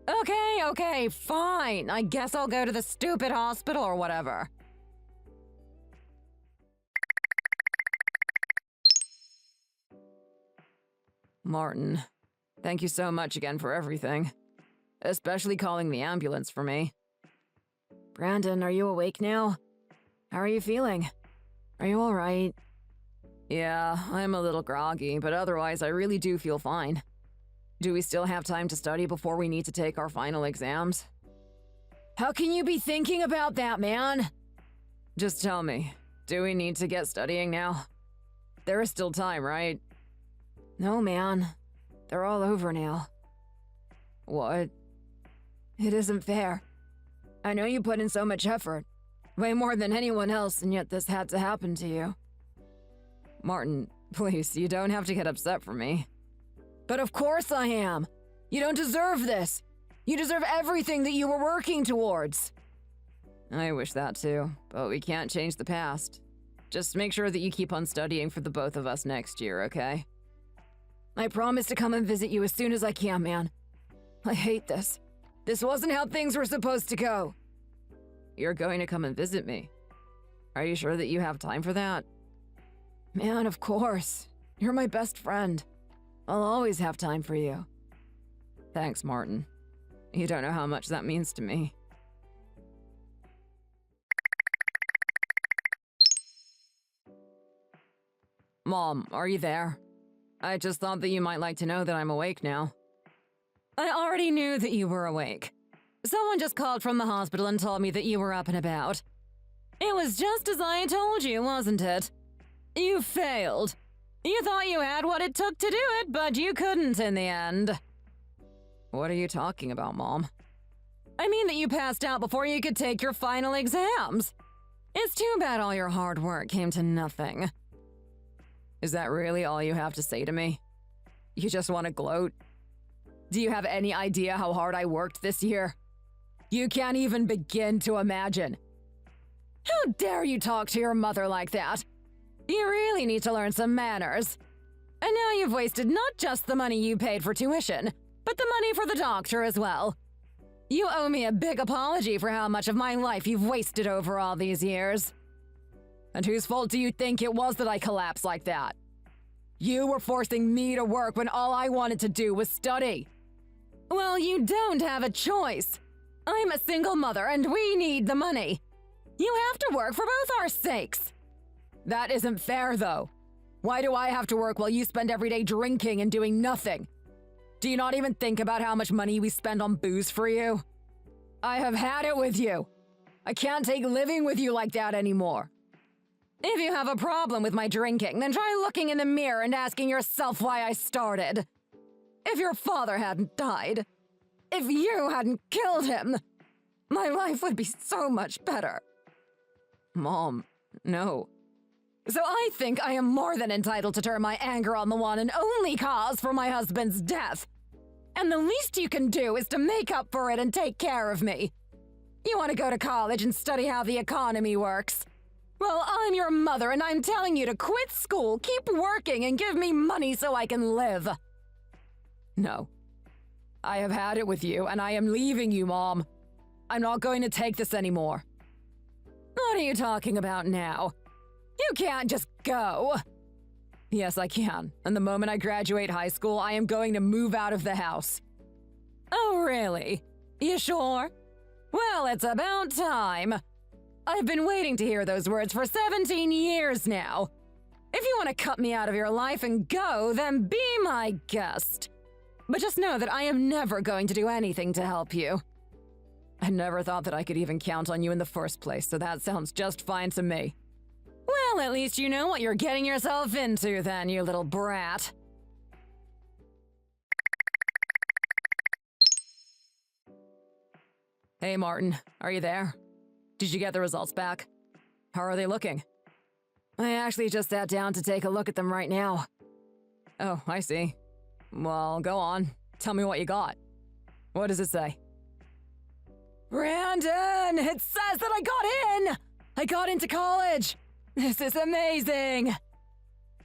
Okay, fine. I guess I'll go to the stupid hospital or whatever. Martin, Thank you so much again for everything. Especially calling the ambulance for me. Brandon, are you awake now? How are you feeling? Are you alright? Yeah, I'm a little groggy, but otherwise I really do feel fine. Do we still have time to study before we need to take our final exams? How can you be thinking about that, man? Just tell me, do we need to get studying now? There is still time, right? No, man. They're all over now. What? It isn't fair. I know you put in so much effort, way more than anyone else, and yet this had to happen to you. Martin, please, you don't have to get upset for me. But of course I am! You don't deserve this! You deserve everything that you were working towards! I wish that too, but we can't change the past. Just make sure that you keep on studying for the both of us next year, okay? I promise to come and visit you as soon as I can, man. I hate this. This wasn't how things were supposed to go. You're going to come and visit me. Are you sure that you have time for that? Man, of course. You're my best friend. I'll always have time for you. Thanks, Martin. You don't know how much that means to me. Mom, are you there? I just thought that you might like to know that I'm awake now. I already knew that you were awake. Someone just called from the hospital and told me that you were up and about. It was just as I told you, wasn't it? You failed. You thought you had what it took to do it, but you couldn't in the end. What are you talking about, Mom? I mean that you passed out before you could take your final exams. It's too bad all your hard work came to nothing. Is that really all you have to say to me? You just want to gloat? Do you have any idea how hard I worked this year? You can't even begin to imagine. How dare you talk to your mother like that? You really need to learn some manners. And now you've wasted not just the money you paid for tuition, but the money for the doctor as well. You owe me a big apology for how much of my life you've wasted over all these years. And whose fault do you think it was that I collapsed like that? You were forcing me to work when all I wanted to do was study. Well, you don't have a choice. I'm a single mother and we need the money. You have to work for both our sakes. That isn't fair, though. Why do I have to work while you spend every day drinking and doing nothing? Do you not even think about how much money we spend on booze for you? I have had it with you. I can't take living with you like that anymore. If you have a problem with my drinking, then try looking in the mirror and asking yourself why I started. If your father hadn't died, if you hadn't killed him, my life would be so much better. Mom, no. So I think I am more than entitled to turn my anger on the one and only cause for my husband's death. And the least you can do is to make up for it and take care of me. You want to go to college and study how the economy works? Well, I'm your mother and I'm telling you to quit school, keep working, and give me money so I can live. No. I have had it with you and I am leaving you, Mom. I'm not going to take this anymore. What are you talking about now? You can't just go. Yes, I can. And the moment I graduate high school, I am going to move out of the house. Oh, really? You sure? Well, it's about time. I've been waiting to hear those words for 17 years now. If you want to cut me out of your life and go, then be my guest. But just know that I am never going to do anything to help you. I never thought that I could even count on you in the first place, so that sounds just fine to me. Well, at least you know what you're getting yourself into then, you little brat. Hey, Martin, are you there? Did you get the results back? How are they looking? I actually just sat down to take a look at them right now. Oh, I see. Well, go on. Tell me what you got. What does it say? Brandon! It says that I got in! I got into college! This is amazing!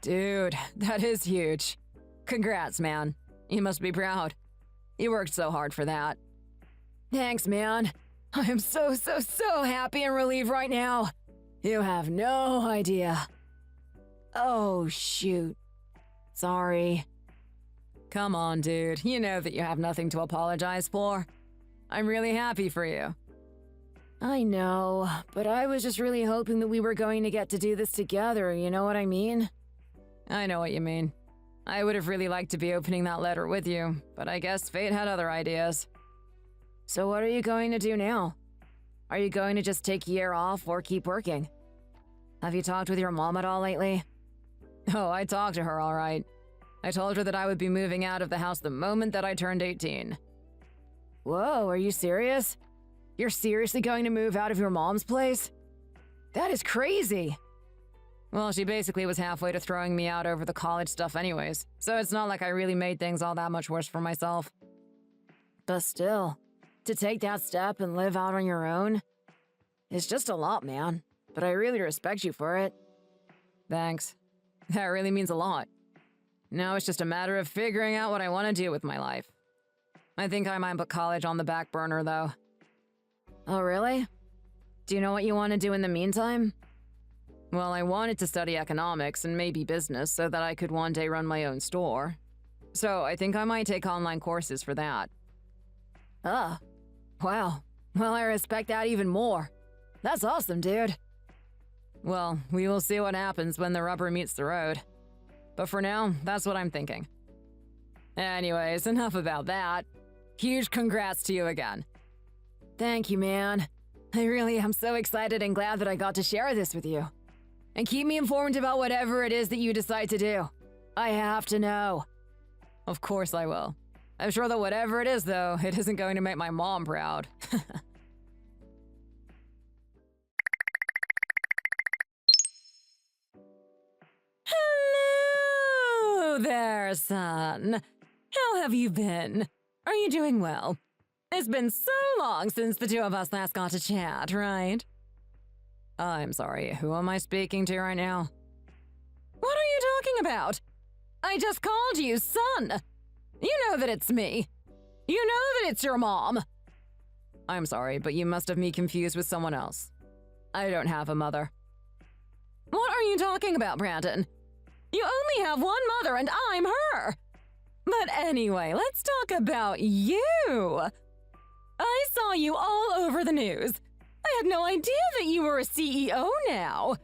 Dude, that is huge. Congrats, man. You must be proud. You worked so hard for that. Thanks, man. I am so happy and relieved right now. You have no idea. Oh, shoot. Sorry. Come on, dude. You know that you have nothing to apologize for. I'm really happy for you. I know, but I was just really hoping that we were going to get to do this together, you know what I mean? I know what you mean. I would have really liked to be opening that letter with you, but I guess fate had other ideas. So what are you going to do now? Are you going to just take a year off or keep working? Have you talked with your mom at all lately? Oh, I talked to her all right. I told her that I would be moving out of the house the moment that I turned 18. Whoa, are you serious? You're seriously going to move out of your mom's place? That is crazy. Well, she basically was halfway to throwing me out over the college stuff anyways, so it's not like I really made things all that much worse for myself. But still, to take that step and live out on your own, it's just a lot, man. But I really respect you for it. Thanks. That really means a lot. Now it's just a matter of figuring out what I want to do with my life. I think I might put college on the back burner, though. Oh, really? Do you know what you want to do in the meantime? Well, I wanted to study economics and maybe business so that I could one day run my own store. So I think I might take online courses for that. Wow. Well, I respect that even more. That's awesome, dude. Well, we will see what happens when the rubber meets the road. But for now, that's what I'm thinking. Anyways, enough about that. Huge congrats to you again. Thank you, man. I really am so excited and glad that I got to share this with you. And keep me informed about whatever it is that you decide to do. I have to know. Of course I will. I'm sure that whatever it is, though, it isn't going to make my mom proud. Hello there, son. How have you been? Are you doing well? It's been so long since the two of us last got to chat, right? I'm sorry, who am I speaking to right now? What are you talking about? I just called you son. You know that it's me. You know that it's your mom. I'm sorry, but you must have me confused with someone else. I don't have a mother. What are you talking about, Brandon? You only have one mother and I'm her. But anyway, let's talk about you. I saw you all over the news. I had no idea that you were a CEO now.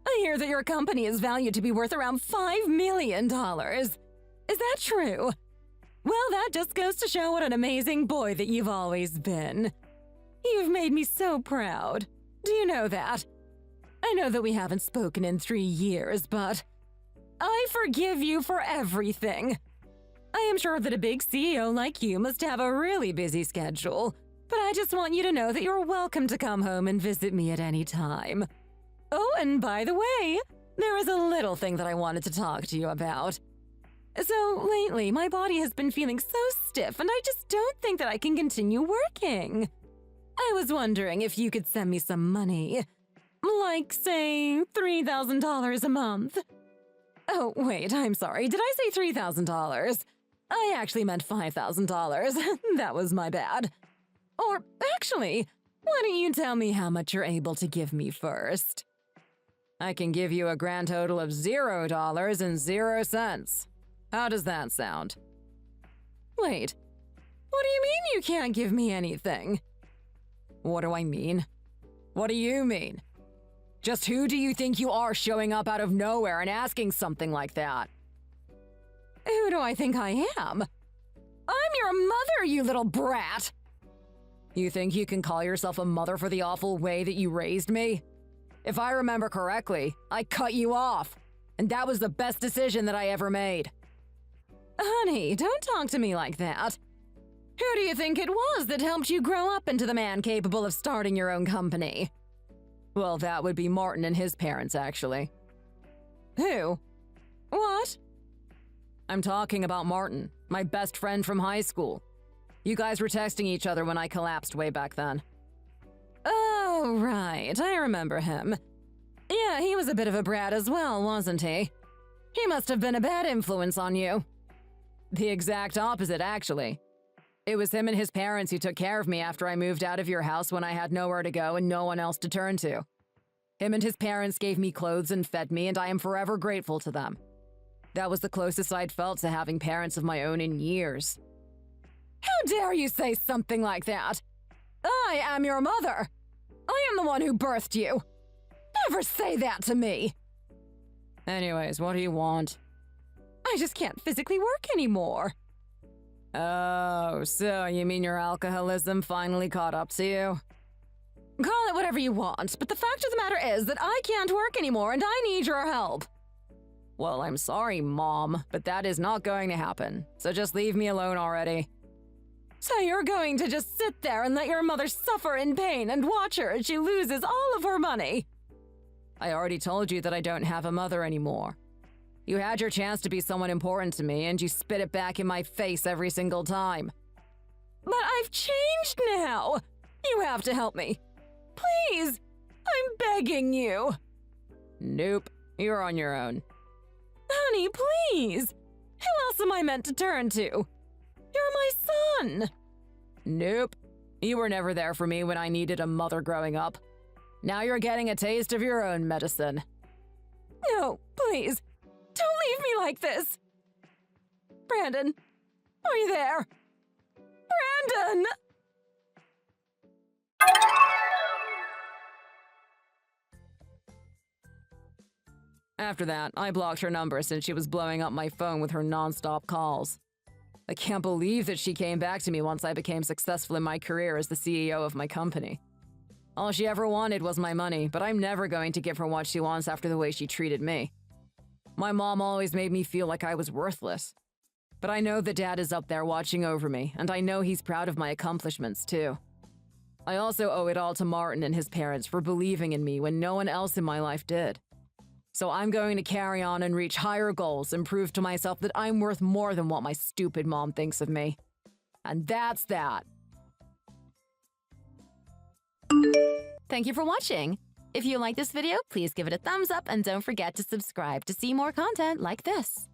I hear that your company is valued to be worth around $5 million. Is that true? Well, that just goes to show what an amazing boy that you've always been. You've made me so proud. Do you know that? I know that we haven't spoken in 3 years, but I forgive you for everything. I am sure that a big CEO like you must have a really busy schedule, but I just want you to know that you're welcome to come home and visit me at any time. Oh, and by the way, there is a little thing that I wanted to talk to you about. So lately, my body has been feeling so stiff and I just don't think that I can continue working. I was wondering if you could send me some money. Like, say, $3,000 a month. Oh, wait, I'm sorry. Did I say $3,000? I actually meant $5,000. That was my bad. Or, actually, why don't you tell me how much you're able to give me first? I can give you a grand total of $0.00. How does that sound? Wait, what do you mean you can't give me anything? What do I mean? What do you mean? Just who do you think you are showing up out of nowhere and asking something like that? Who do I think I am? I'm your mother, you little brat! You think you can call yourself a mother for the awful way that you raised me? If I remember correctly, I cut you off, and that was the best decision that I ever made. Honey, don't talk to me like that. Who do you think it was that helped you grow up into the man capable of starting your own company? Well, that would be Martin and his parents, actually. Who? What? I'm talking about Martin, my best friend from high school. You guys were texting each other when I collapsed way back then. Oh, right, I remember him. Yeah, he was a bit of a brat as well, wasn't he? He must have been a bad influence on you. The exact opposite, actually. It was him and his parents who took care of me after I moved out of your house when I had nowhere to go and no one else to turn to. Him and his parents gave me clothes and fed me, and I am forever grateful to them. That was the closest I'd felt to having parents of my own in years. How dare you say something like that? I am your mother. I am the one who birthed you. Never say that to me. Anyways, what do you want? I just can't physically work anymore. Oh, so you mean your alcoholism finally caught up to you? Call it whatever you want, but the fact of the matter is that I can't work anymore and I need your help. Well, I'm sorry, Mom, but that is not going to happen, so just leave me alone already. So you're going to just sit there and let your mother suffer in pain and watch her as she loses all of her money? I already told you that I don't have a mother anymore. You had your chance to be someone important to me, and you spit it back in my face every single time. But I've changed now! You have to help me. Please! I'm begging you! Nope, you're on your own. Honey, please! Who else am I meant to turn to? You're my son! Nope. You were never there for me when I needed a mother growing up. Now you're getting a taste of your own medicine. No, please. Don't leave me like this. Brandon, are you there? Brandon! After that, I blocked her number since she was blowing up my phone with her non-stop calls. I can't believe that she came back to me once I became successful in my career as the CEO of my company. All she ever wanted was my money, but I'm never going to give her what she wants after the way she treated me. My mom always made me feel like I was worthless. But I know that Dad is up there watching over me, and I know he's proud of my accomplishments too. I also owe it all to Martin and his parents for believing in me when no one else in my life did. So I'm going to carry on and reach higher goals and prove to myself that I'm worth more than what my stupid mom thinks of me. And that's that. Thank you for watching. If you like this video, please give it a thumbs up and don't forget to subscribe to see more content like this.